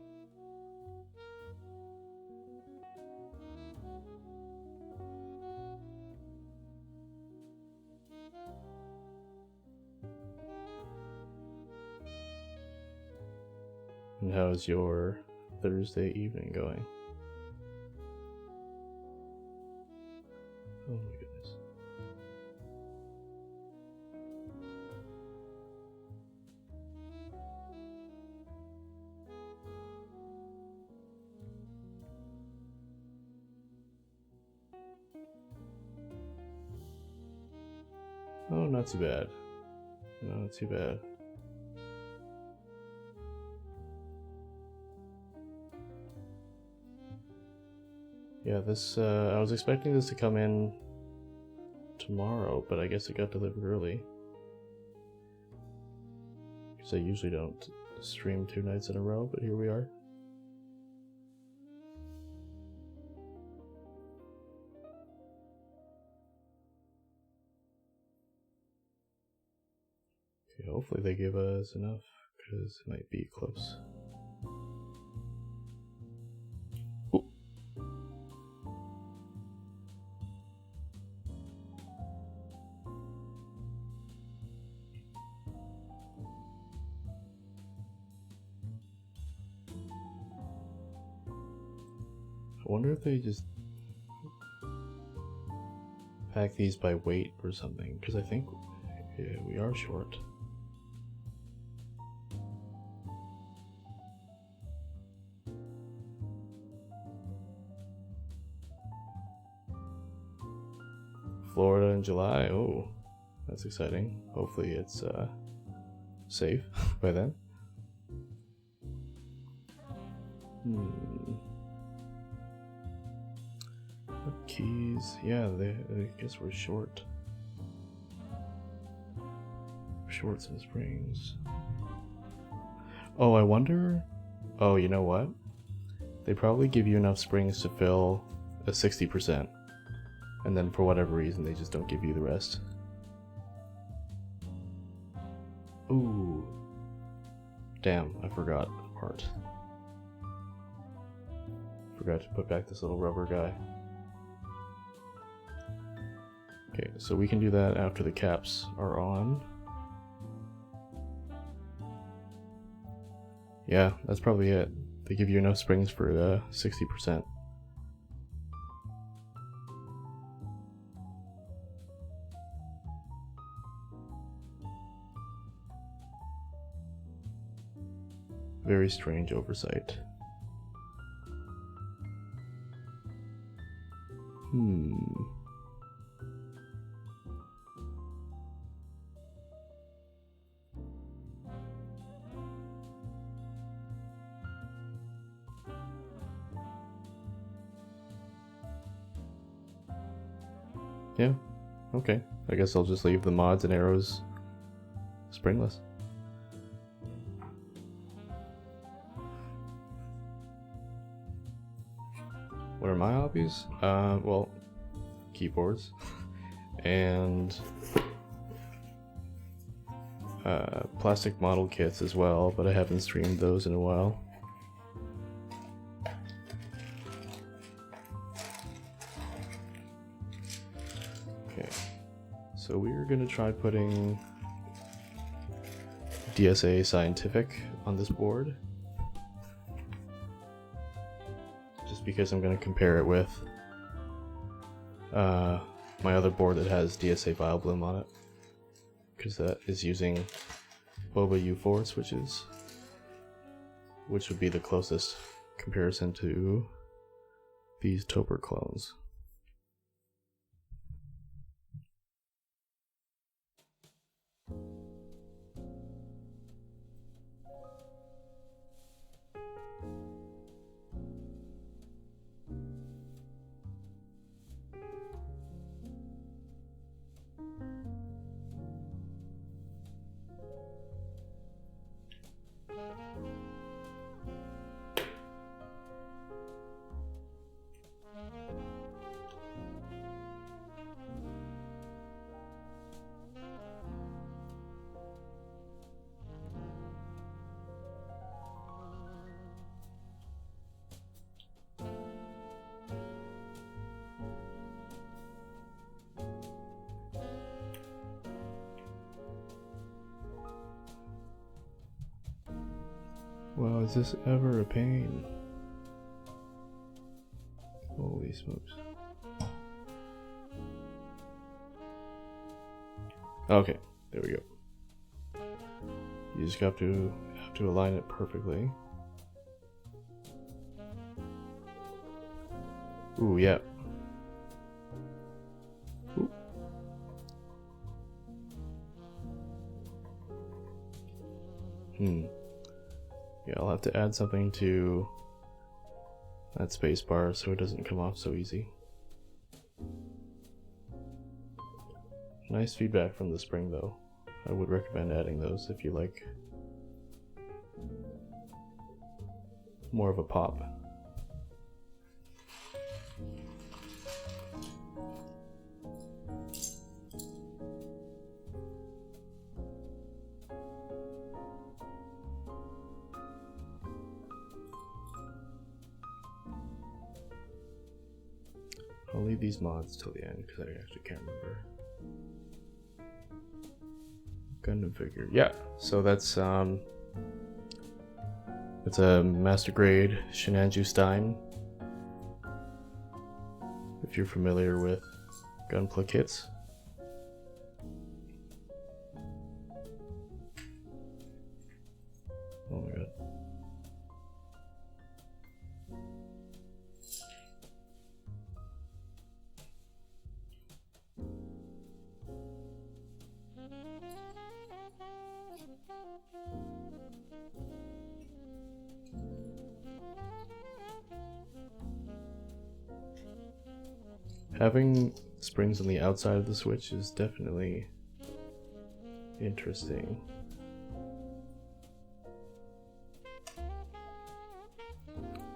And how's your Thursday evening going? Oh my goodness. Oh, not too bad. No, not too bad. Yeah, this, I was expecting this to come in tomorrow, but I guess it got delivered early. Because I usually don't stream 2 nights in a row, but here we are. Okay, hopefully they give us enough, because it might be close. I wonder if they just pack these by weight or something, because I think we are short. Florida in July, oh, that's exciting. Hopefully it's safe by then. Keys, yeah, I guess we're short. Short some springs. Oh, I wonder. Oh, you know what? They probably give you enough springs to fill a 60%. And then for whatever reason, they just don't give you the rest. Ooh. Damn, I forgot a part. Forgot to put back this little rubber guy. Okay, so we can do that after the caps are on. Yeah, that's probably it. They give you enough springs for 60%. Very strange oversight. Yeah, okay. I guess I'll just leave the mods and arrows springless. What are my hobbies? Well, keyboards and plastic model kits as well, but I haven't streamed those in a while. Okay, so we're gonna try putting DSA Scientific on this board. Because I'm going to compare it with my other board that has DSA Viobloom on it, because that is using Boba U4 switches, which would be the closest comparison to these Toper clones. Wow, is this ever a pain? Holy smokes. Okay, there we go. You just have to align it perfectly. Ooh, yeah. Ooh. Yeah, I'll have to add something to that space bar so it doesn't come off so easy. Nice feedback from the spring though. I would recommend adding those if you like more of a pop. I'll leave these mods till the end because I actually can't remember. Gundam figure, yeah. So that's it's a master grade Shinanju Stein. If you're familiar with Gunpla kits. Oh my god. Having springs on the outside of the switch is definitely interesting.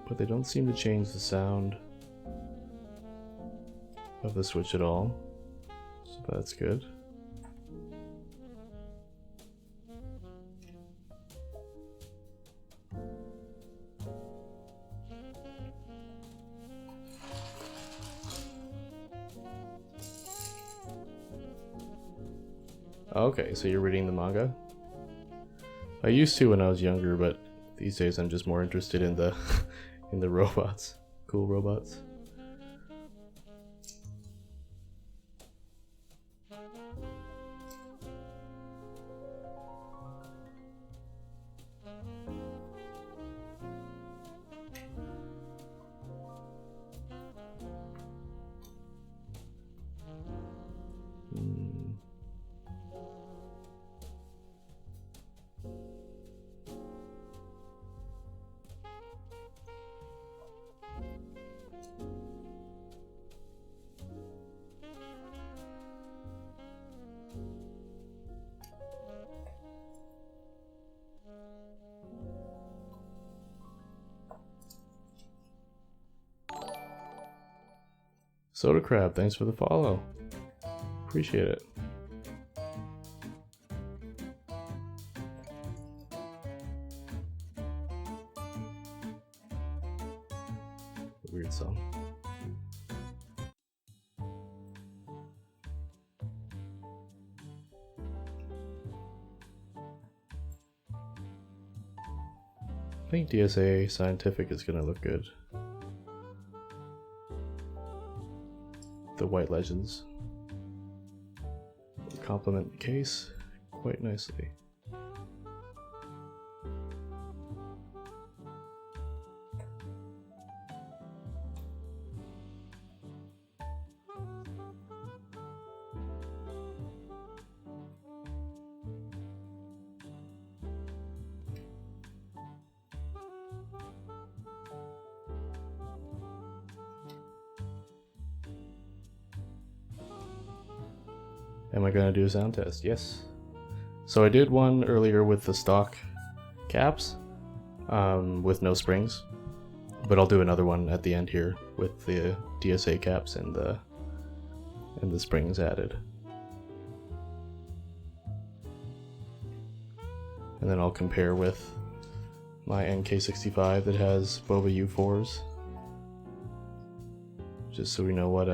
But they don't seem to change the sound of the switch at all, so that's good. Okay, so you're reading the manga? I used to when I was younger, but these days I'm just more interested in the in the robots. Cool robots. Soda Crab, thanks for the follow. Appreciate it. Weird song. I think DSA Scientific is gonna look good. The white legends complement the case quite nicely. Am I gonna do a sound test? Yes. So I did one earlier with the stock caps, with no springs, but I'll do another one at the end here with the DSA caps and the springs added. And then I'll compare with my NK65 that has Boba U4s, just so we know what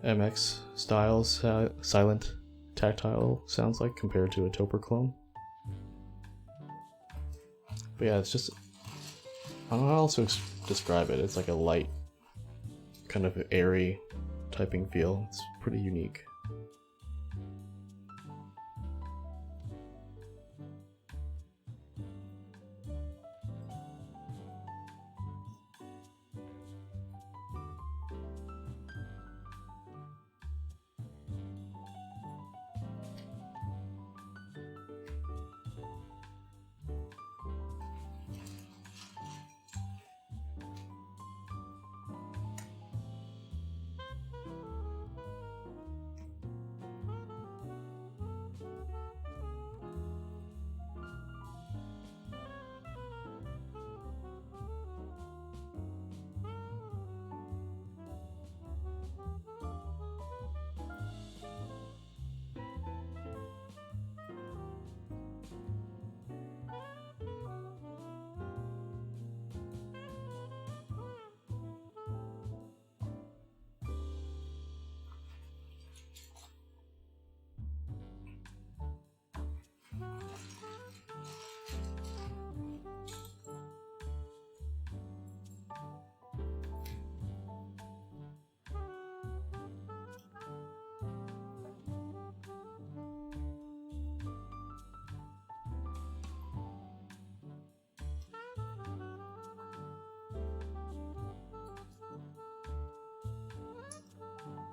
MX styles silent tactile sounds like compared to a Topper clone. But yeah, it's just, I don't know how else to describe it. It's like a light, kind of airy typing feel. It's pretty unique.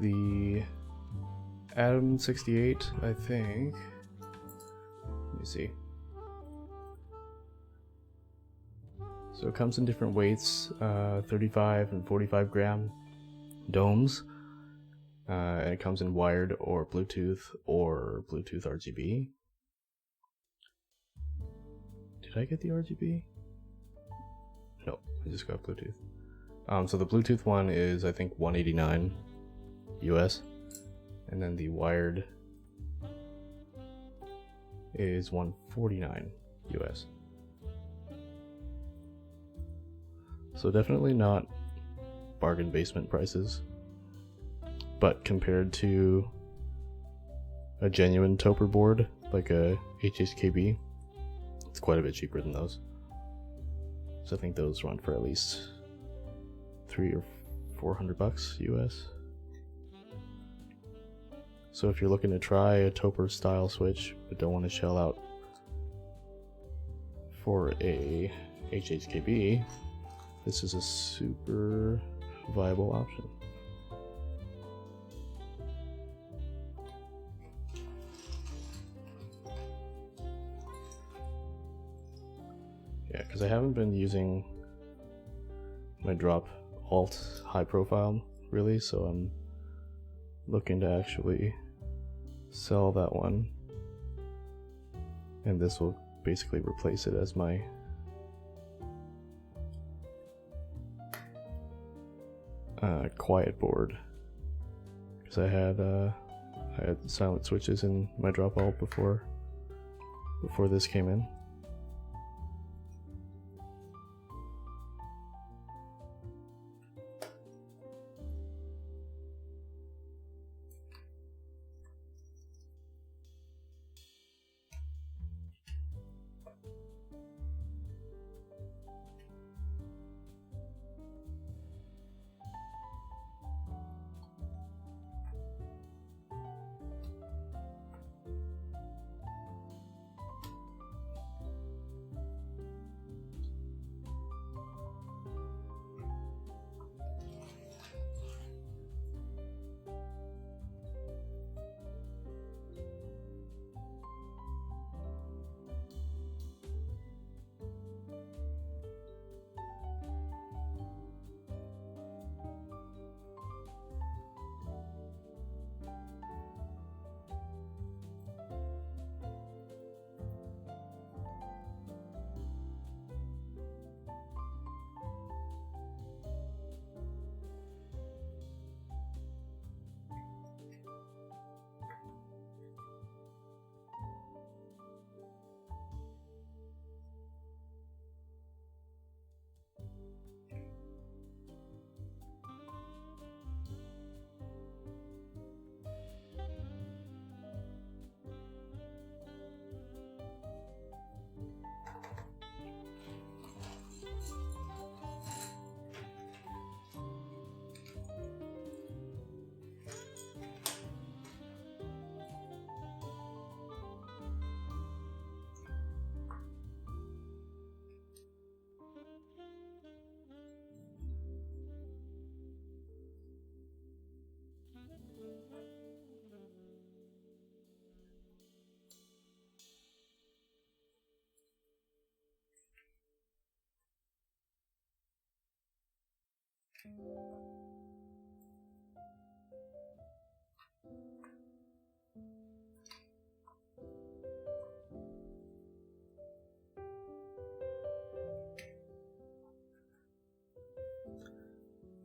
The Atom 68, I think. Let me see. So it comes in different weights, 35 and 45 gram domes. And it comes in wired or Bluetooth RGB. Did I get the RGB? No, I just got Bluetooth. So the Bluetooth one is, I think, 189 US, and then the wired is 149 US. So definitely not bargain basement prices, but compared to a genuine Toper board like a HHKB, it's quite a bit cheaper than those. So I think those run for at least $300 or $400 US. So if you're looking to try a Toper style switch but don't want to shell out for a HHKB, this is a super viable option. Yeah, because I haven't been using my drop alt high profile really, so I'm looking to actually sell that one, and this will basically replace it as my quiet board, because I had silent switches in my drop alt before this came in.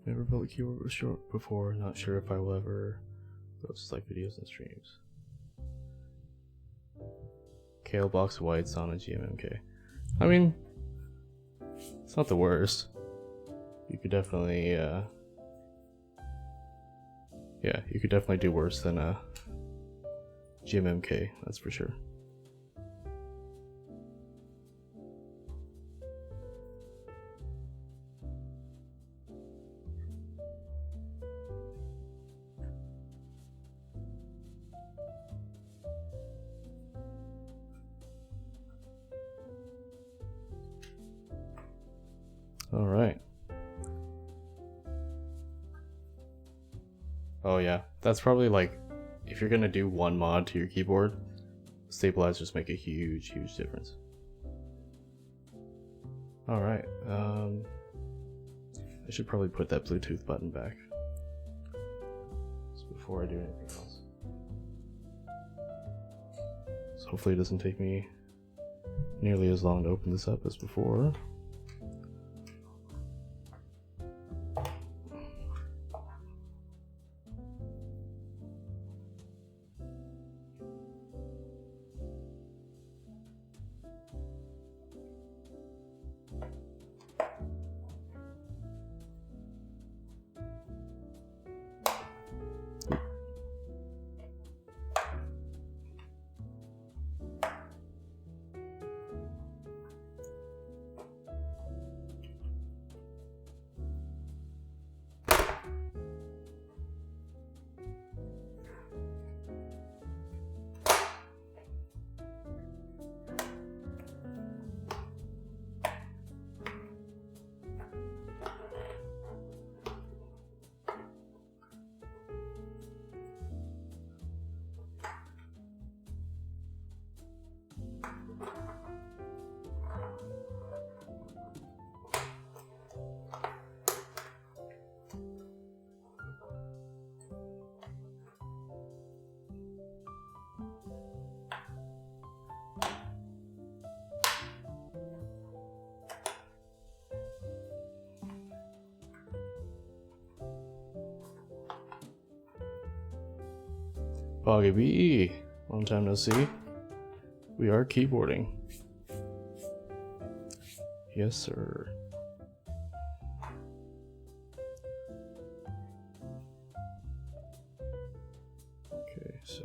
Never built a keyboard short before, not sure if I will ever post like videos and streams. Kale box whites on a GMMK. I mean, it's not the worst. You could definitely, yeah, you could definitely do worse than a GMMK, that's for sure. All right. Oh yeah, that's probably like, if you're gonna do one mod to your keyboard, stabilizers make a huge, huge difference. All right, I should probably put that Bluetooth button back just before I do anything else. So hopefully it doesn't take me nearly as long to open this up as before. Boggy B, long time no see. We are keyboarding. Yes, sir. Okay, so.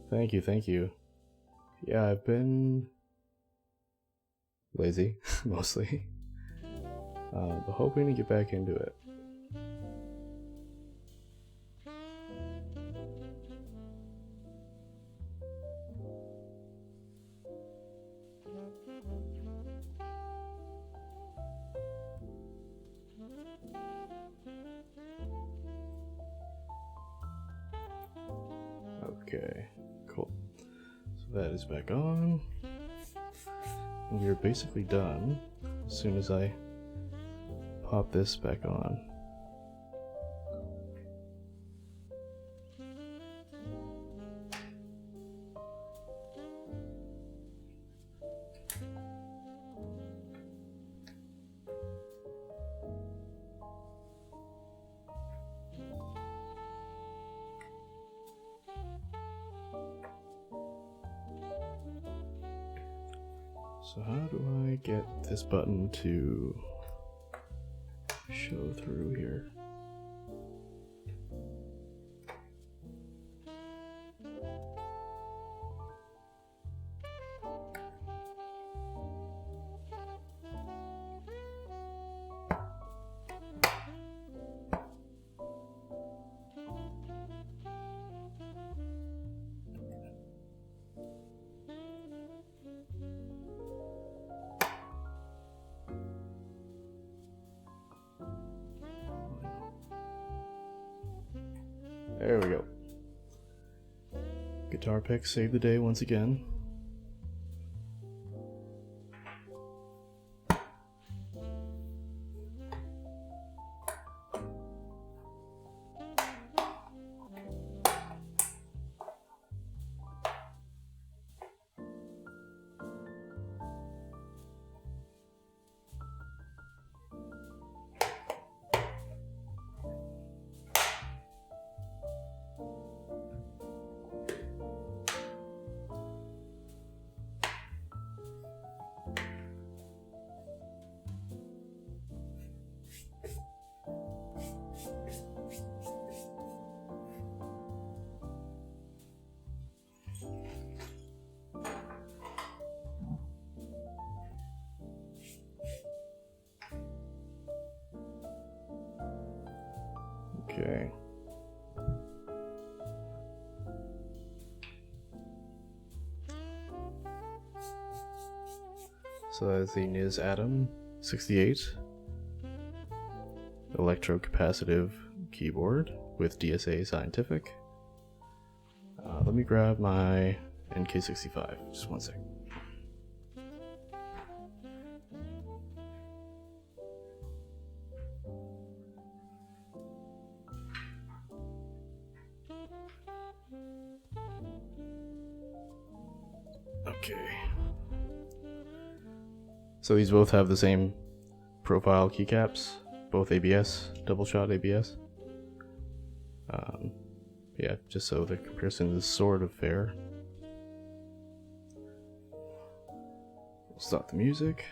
Thank you. Yeah, I've been lazy, mostly, but hoping to get back into it. Okay, cool. So that is back on. And we are basically done as soon as I pop this back on. So how do I get this button to show through here? There we go. Guitar pick saved the day once again. Okay. So that is the NiZ Atom 68 Electro-Capacitive Keyboard with DSA Scientific. Let me grab my NK65, just one sec. Okay. So these both have the same profile keycaps, both ABS, double shot ABS. Yeah, just so the comparison is sort of fair. We'll stop the music.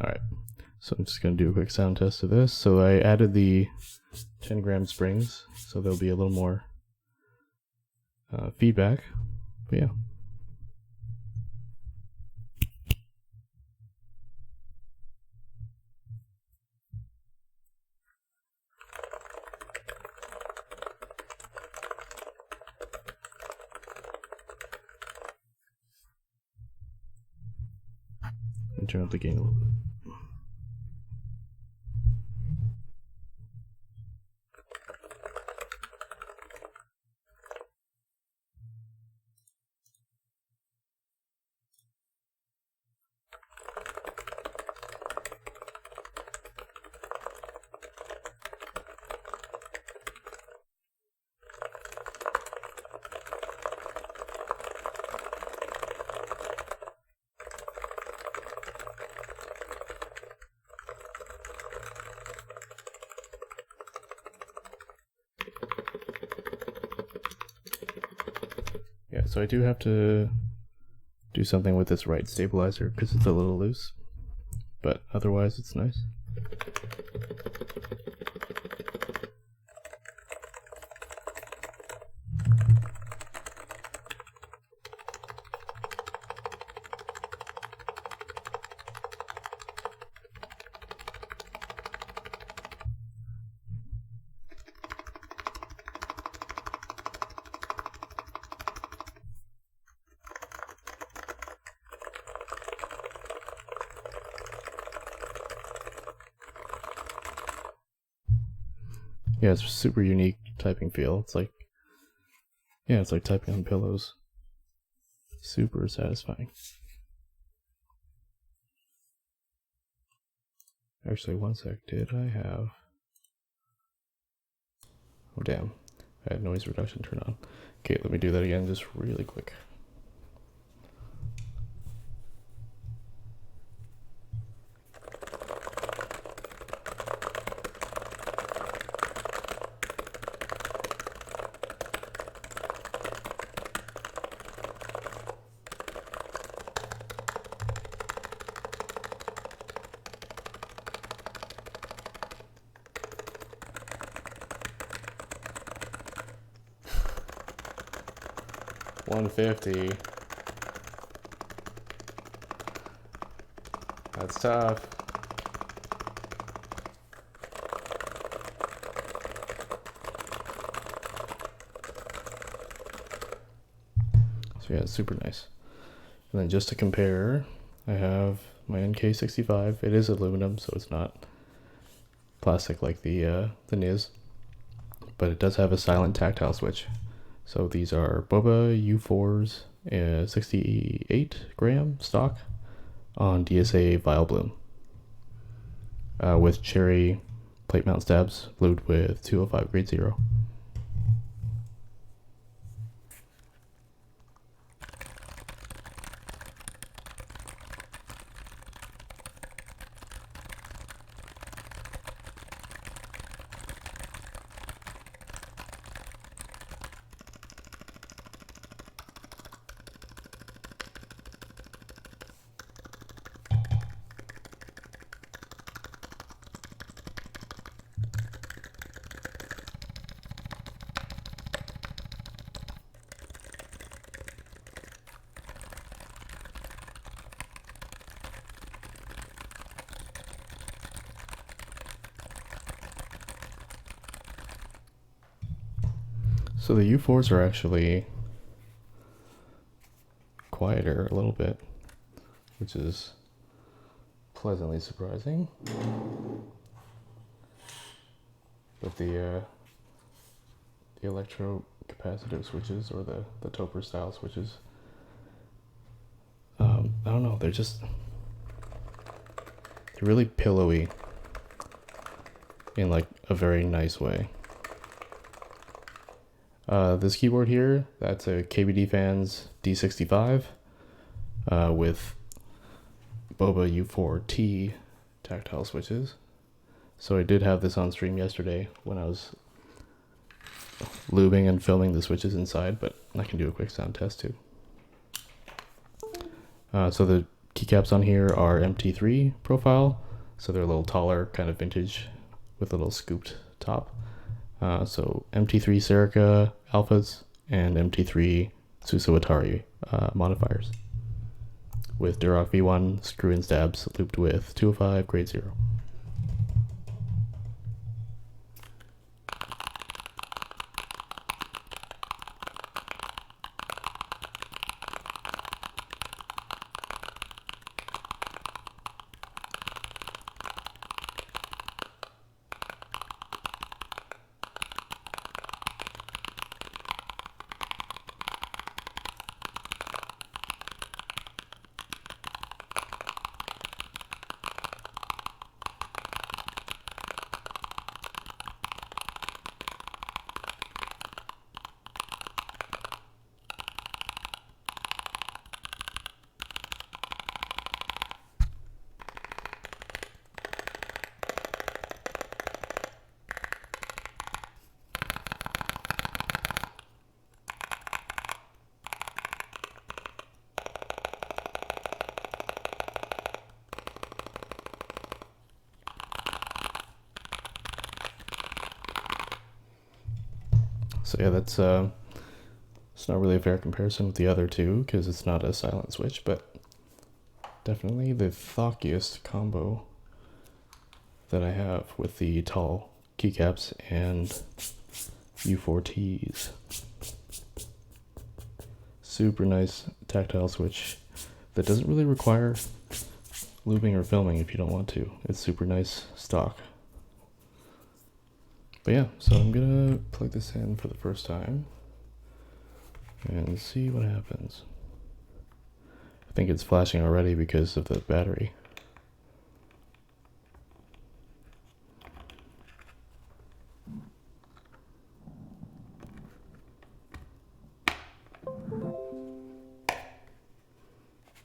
Alright, so I'm just going to do a quick sound test of this. So I added the 10 gram springs, so there'll be a little more feedback, but yeah. And turn up the gain a little bit. Yeah, so I do have to do something with this right stabilizer because it's a little loose, but otherwise it's nice. Yeah, it's a super unique typing feel. It's like, yeah, it's like typing on pillows. Super satisfying. Actually, one sec, did I have... Oh damn, I had noise reduction turned on. Okay, let me do that again just really quick. $150. That's tough. So yeah, it's super nice. And then just to compare, I have my NK65. It is aluminum, so it's not plastic like the NiZ, but it does have a silent tactile switch. So these are Boba U4s, 68 gram stock on DSA vial bloom, with cherry plate mount stabs blued with 205 grade 0. So the U4s are actually quieter a little bit, which is pleasantly surprising. But the electro-capacitive switches, or the Topper style switches, I don't know, they're really pillowy in like a very nice way. This keyboard here, that's a KBD Fans D65 with Boba U4T tactile switches. So I did have this on stream yesterday when I was lubing and filming the switches inside, but I can do a quick sound test too. So the keycaps on here are MT3 profile, so they're a little taller, kind of vintage, with a little scooped top. So MT3 Serica alphas and MT3 Susawatari modifiers, with Duroc V1 screw-in stabs looped with 205 grade 0. So yeah, that's it's not really a fair comparison with the other two because it's not a silent switch, but definitely the thockiest combo that I have with the tall keycaps and U4Ts. Super nice tactile switch that doesn't really require looping or filming if you don't want to. It's super nice stock. But yeah, so I'm gonna plug this in for the first time and see what happens. I think it's flashing already because of the battery.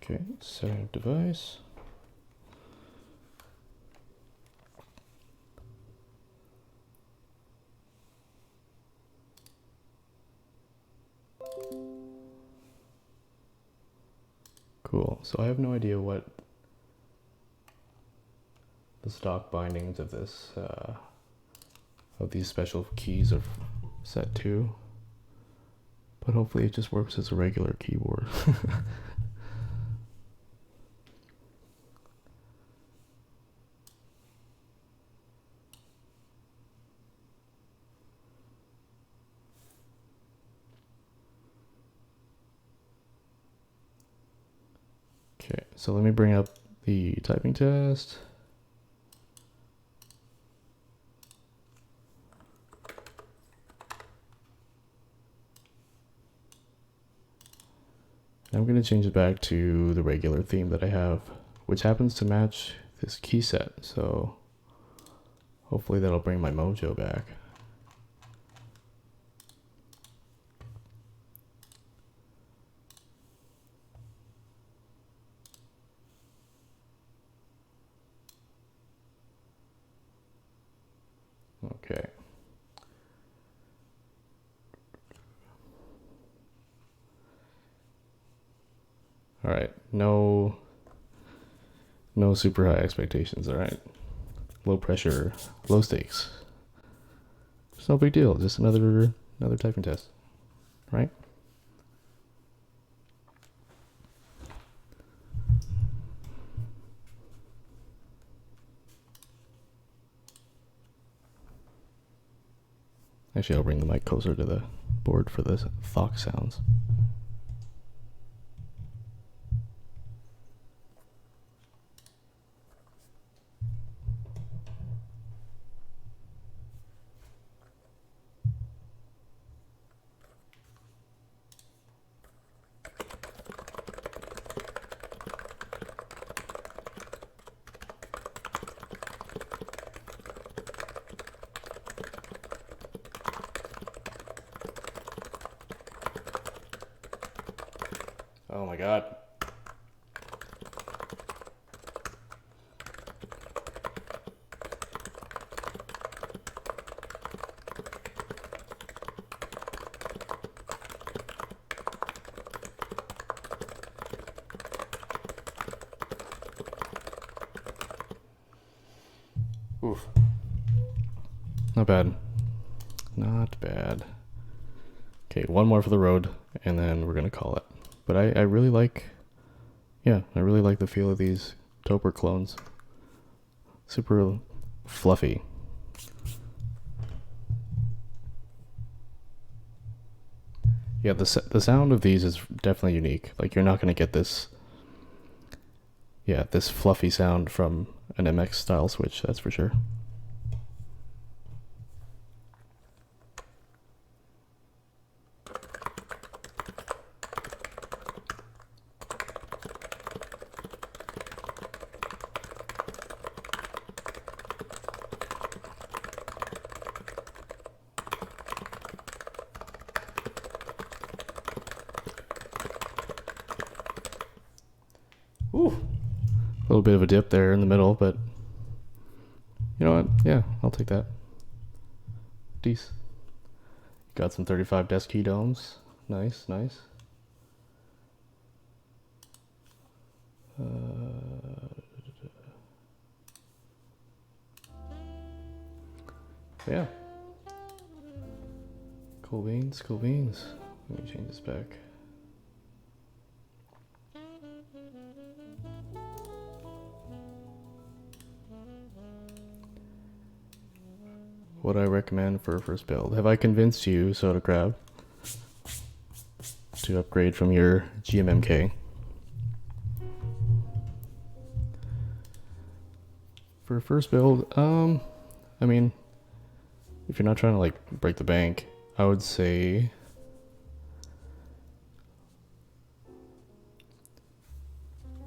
Okay, setting up device. Cool, so I have no idea what the stock bindings of this, of these special keys are set to, but hopefully it just works as a regular keyboard. so let me bring up the typing test. I'm going to change it back to the regular theme that I have, which happens to match this key set, so hopefully that'll bring my mojo back. Okay. All right, no super high expectations, all right? Low pressure, low stakes. It's no big deal, just another typing test, right? Actually, I'll bring the mic closer to the board for the thock sounds. Oh my god. Oof. Not bad. Not bad. Okay, one more for the road, and then we're gonna call it. But I really like, yeah, I really like the feel of these Topper clones. Super fluffy. Yeah, the sound of these is definitely unique. Like, you're not gonna get this, yeah, this fluffy sound from an MX style switch, that's for sure. Ooh, a little bit of a dip there in the middle, but you know what? Yeah, I'll take that. Decent. Got some 35 desk key domes. Nice, nice. Yeah. Cool beans, cool beans. Let me change this back. What I recommend for a first build. Have I convinced you, Soda Crab, to upgrade from your GMMK? For a first build, I mean, if you're not trying to like break the bank, I would say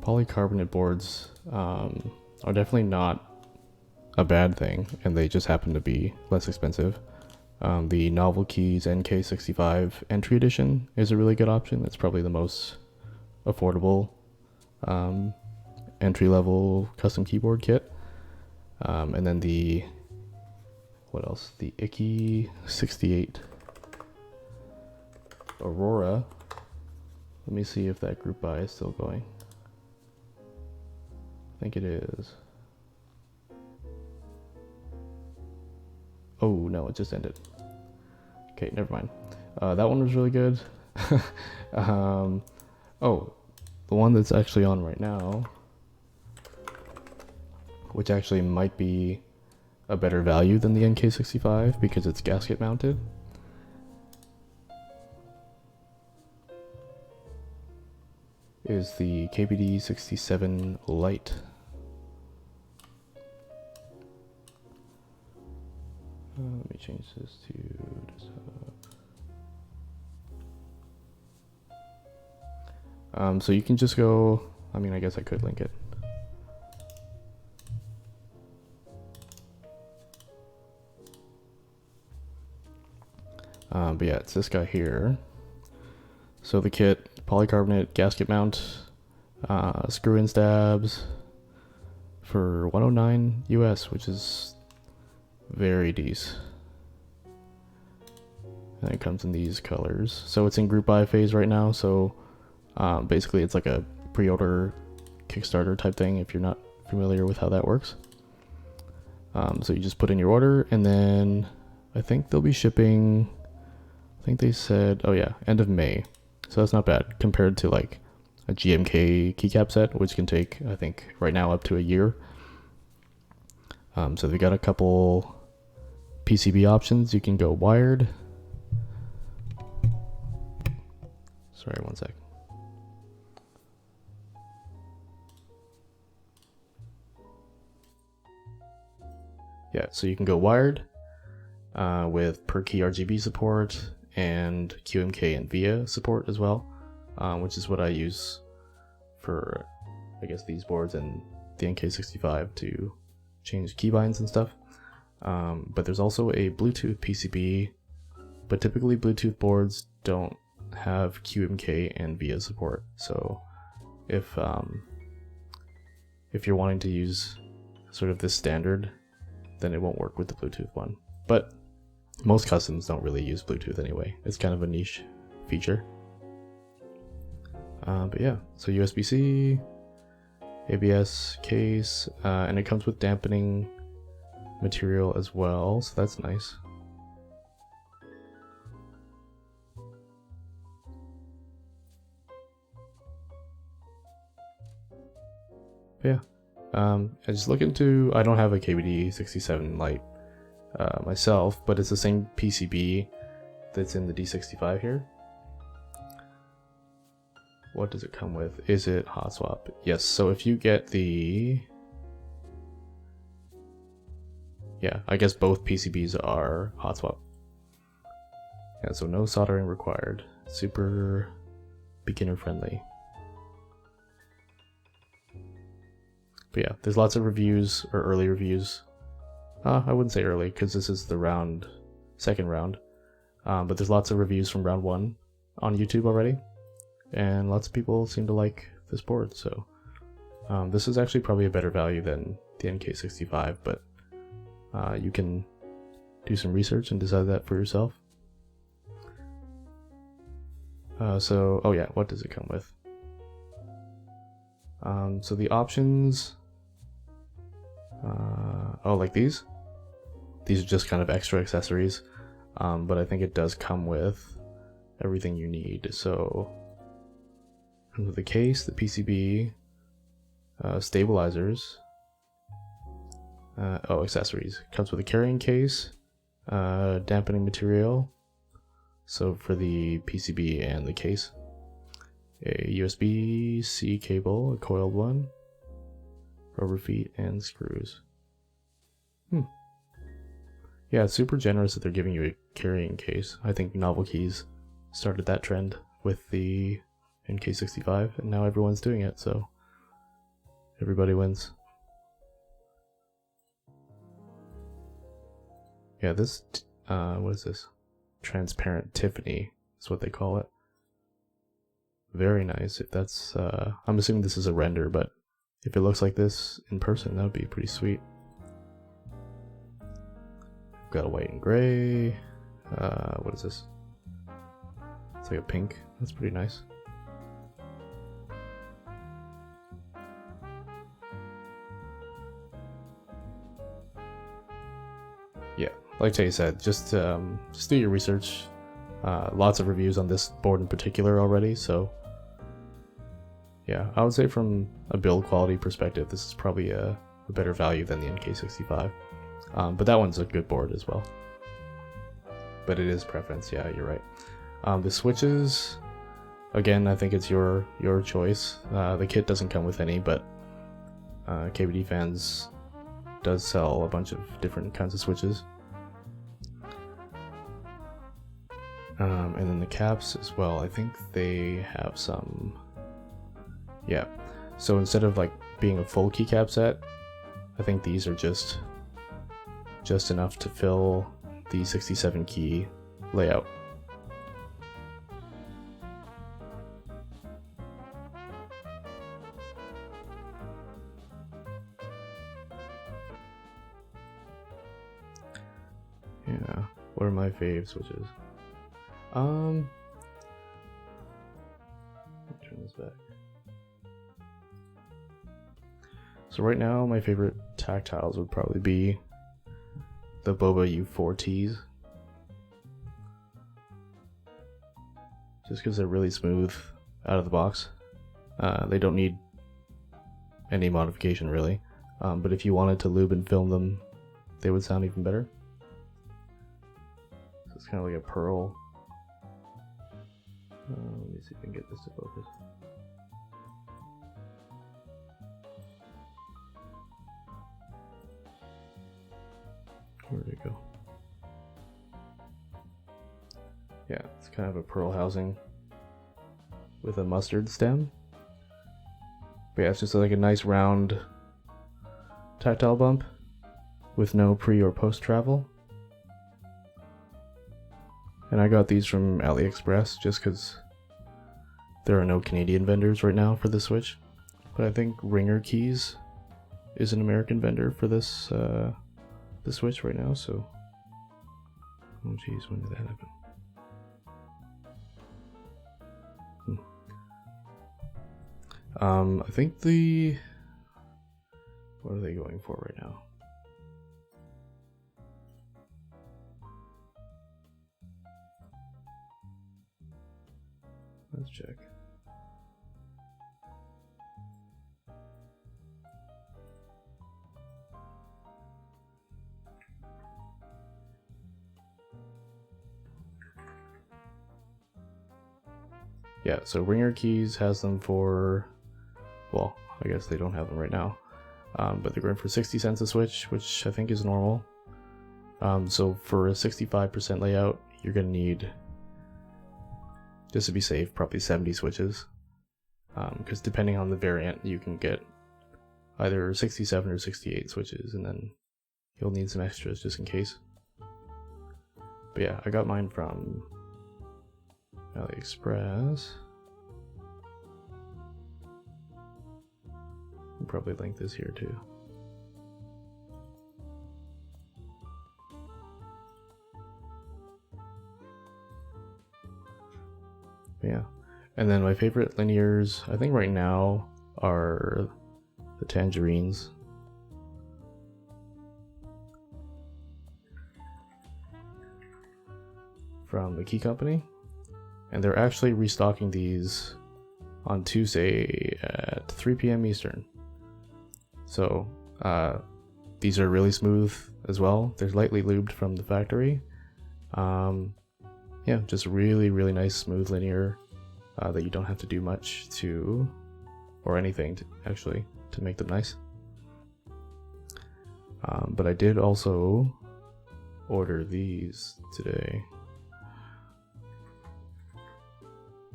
polycarbonate boards are definitely not a bad thing, and they just happen to be less expensive. The Novel Keys NK65 Entry Edition is a really good option. It's probably the most affordable entry-level custom keyboard kit. And then the, what else? The Icky 68 Aurora. Let me see if that group buy is still going. I think it is. Oh no, it just ended. Okay, never mind. That one was really good. Oh, the one that's actually on right now, which actually might be a better value than the NK65 because it's gasket mounted. is the KBD67 Lite. Let me change this to desktop. So you can just go, I mean, I guess I could link it. But yeah, it's this guy here. So the kit, polycarbonate gasket mount, screw-in stabs for $109 US, which is very decent. And it comes in these colors. So it's in group buy phase right now, so basically it's like a pre-order Kickstarter type thing if you're not familiar with how that works. So you just put in your order, and then I think they'll be shipping, I think they said, oh yeah, end of May. So that's not bad compared to like a GMK keycap set, which can take, I think, right now up to a year. So they got a couple PCB options. You can go wired. Sorry, one sec. Yeah, so you can go wired with per key RGB support and QMK and VIA support as well, which is what I use for, I guess, these boards and the NK65 to change keybinds and stuff. But there's also a Bluetooth PCB, but typically Bluetooth boards don't have QMK and VIA support. So if you're wanting to use sort of this standard, then it won't work with the Bluetooth one. But most customs don't really use Bluetooth anyway. It's kind of a niche feature. But yeah, so USB-C, ABS case, and it comes with dampening material as well, so that's nice. But yeah, I just look into, I don't have a KBD67 Lite myself, but it's the same PCB that's in the D65 here. What does it come with? Is it hot swap? Yes, so if you get the, yeah, I guess both PCBs are hot swap. Yeah, so no soldering required. Super beginner friendly. But yeah, there's lots of reviews, or early reviews. I wouldn't say early, because this is the second round. But there's lots of reviews from round 1 on YouTube already. And lots of people seem to like this board, so this is actually probably a better value than the NK65, but you can do some research and decide that for yourself. So, oh yeah, what does it come with? So the options, oh, like these? These are just kind of extra accessories, but I think it does come with everything you need. So comes with the case, the PCB, stabilizers, accessories. Comes with a carrying case, dampening material, so for the PCB and the case, a USB-C cable, a coiled one, rubber feet, and screws. Yeah, it's super generous that they're giving you a carrying case. I think Novel Keys started that trend with the NK65, and now everyone's doing it, so everybody wins. Yeah, this, what is this? Transparent Tiffany is what they call it. Very nice. If that's, I'm assuming this is a render, but if it looks like this in person, that would be pretty sweet. Got a white and gray. What is this? It's like a pink. That's pretty nice. Yeah, like Tay said, just do your research. Lots of reviews on this board in particular already, so yeah, I would say from a build quality perspective, this is probably a better value than the NK65. But that one's a good board as well. But it is preference, yeah, you're right. The switches, again, I think it's your choice. The kit doesn't come with any, but KBD Fans does sell a bunch of different kinds of switches. And then the caps as well, I think they have some. Yeah, so instead of like being a full keycap set, I think these are just enough to fill the 67 key layout. Yeah, what are my fave switches? Turn this back. So right now, my favorite tactiles would probably be the Boba U4Ts. Just because they're really smooth out of the box. They don't need any modification really. But if you wanted to lube and film them, they would sound even better. So it's kind of like a pearl. Let me see if I can get this to focus. Where did it go? Yeah, it's kind of a pearl housing with a mustard stem. But yeah, it's just like a nice round tactile bump with no pre or post travel. And I got these from AliExpress just because there are no Canadian vendors right now for this switch. But I think Ringer Keys is an American vendor for this switch right now, so. Oh geez, when did that happen? I think what are they going for right now? Let's check. Yeah, so Ringer Keys has them for, well, I guess they don't have them right now, but they're going for 60 cents a switch, which I think is normal. So for a 65% layout, you're going to need, just to be safe, probably 70 switches, because depending on the variant, you can get either 67 or 68 switches, and then you'll need some extras just in case. But yeah, I got mine from AliExpress. I'll probably link this here too. Yeah, and then my favorite linears, I think right now, are the tangerines. From the Key Company. And they're actually restocking these on Tuesday at 3 p.m. Eastern. So these are really smooth as well. They're lightly lubed from the factory. Yeah, just really, really nice smooth linear that you don't have to do much to, or anything to, actually, to make them nice. But I did also order these today.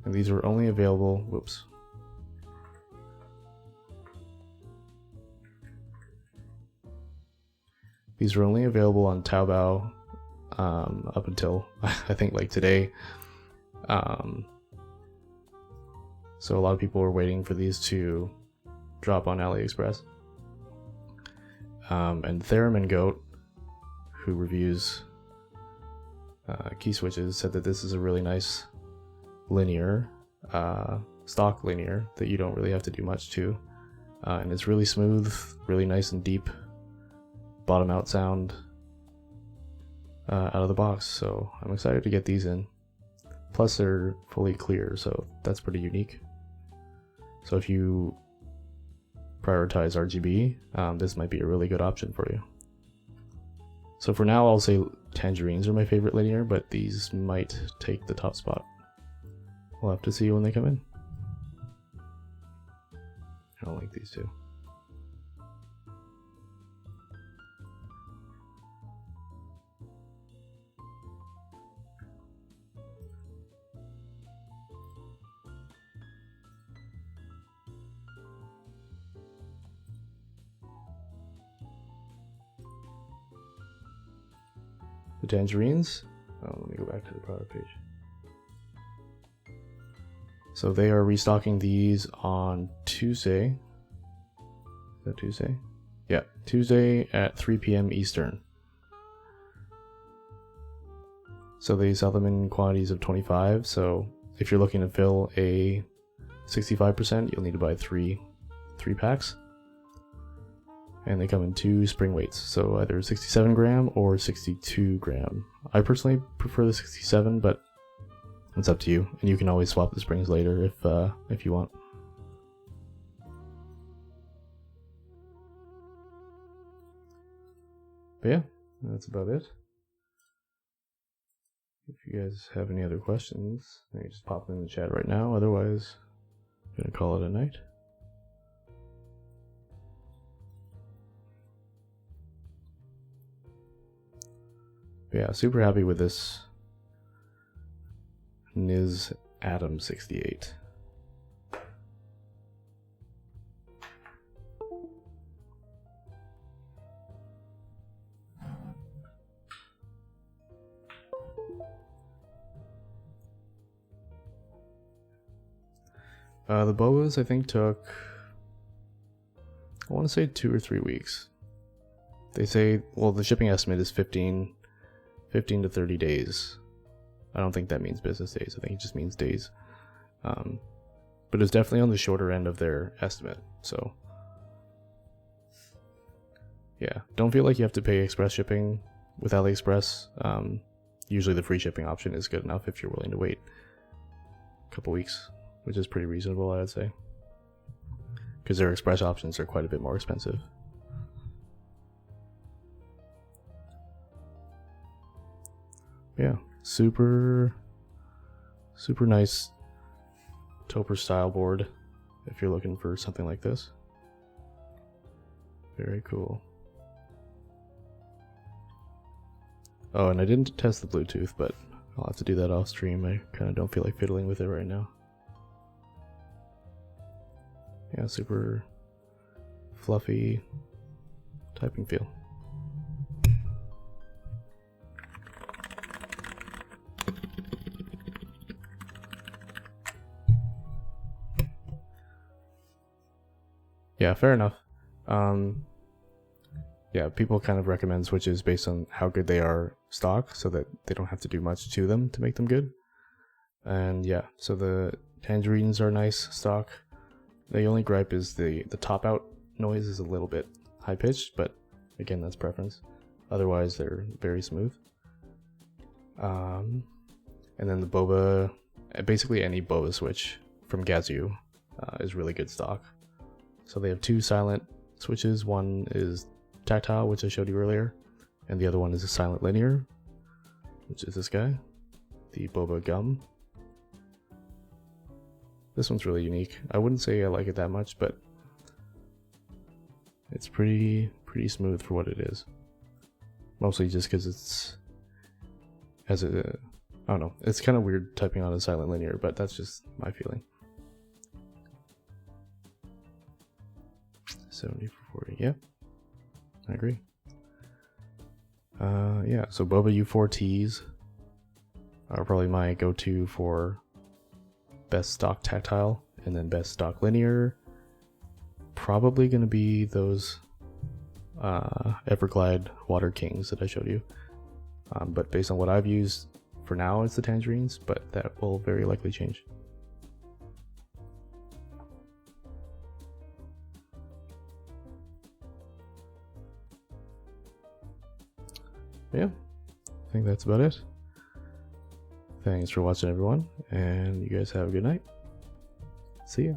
And these were only available, whoops. These were only available on Taobao up until, I think, like today. So a lot of people were waiting for these to drop on AliExpress. And Theremin Goat, who reviews key switches, said that this is a really nice linear, stock linear that you don't really have to do much to, and it's really smooth, really nice and deep bottom out sound out of the box, so I'm excited to get these in. Plus they're fully clear, so that's pretty unique. So if you prioritize RGB, this might be a really good option for you. So for now I'll say tangerines are my favorite linear, but these might take the top spot. we'll have to see when they come in. I don't like these two. The tangerines. Oh, let me go back to the product page. So they are restocking these on Tuesday. Is that Tuesday? Yeah, Tuesday at 3 p.m. Eastern. So they sell them in quantities of 25. So if you're looking to fill a 65%, you'll need to buy three packs. And they come in 2 spring weights, so either 67 gram or 62 gram. I personally prefer the 67, but it's up to you, and you can always swap the springs later if you want. But yeah, that's about it. If you guys have any other questions, you can just pop them in the chat right now. Otherwise, I'm gonna call it a night. But yeah, super happy with this NiZ Atom 68. The boas I think took, I want to say 2 or 3 weeks. They say, well, the shipping estimate is 15 to 30 days. I don't think that means business days. I think it just means days. But it's definitely on the shorter end of their estimate. So yeah, don't feel like you have to pay express shipping with AliExpress. Usually the free shipping option is good enough if you're willing to wait a couple weeks, which is pretty reasonable, I would say, because their express options are quite a bit more expensive. Yeah, super nice Topper style board if you're looking for something like this. Very cool. Oh, and I didn't test the Bluetooth, but I'll have to do that off stream. I kind of don't feel like fiddling with it right now. Yeah, super fluffy typing feel. Yeah, fair enough. Yeah, people kind of recommend switches based on how good they are stock, so that they don't have to do much to them to make them good. And yeah, so the tangerines are nice stock. The only gripe is the top out noise is a little bit high pitched, but again, that's preference. Otherwise, they're very smooth. And then the boba, basically any boba switch from Gazoo is really good stock. So they have 2 silent switches. One is tactile, which I showed you earlier, and the other one is a silent linear, which is this guy, the Boba Gum. This one's really unique. I wouldn't say I like it that much, but it's pretty smooth for what it is. Mostly just because it's I don't know, it's kind of weird typing on a silent linear, but that's just my feeling. 70 for 40, yeah, I agree. Yeah, so Boba U4Ts are probably my go-to for best stock tactile, and then best stock linear. Probably going to be those Everglide Water Kings that I showed you. But based on what I've used for now, it's the tangerines, but that will very likely change. Yeah, I think that's about it. Thanks for watching, everyone, and you guys have a good night. See ya.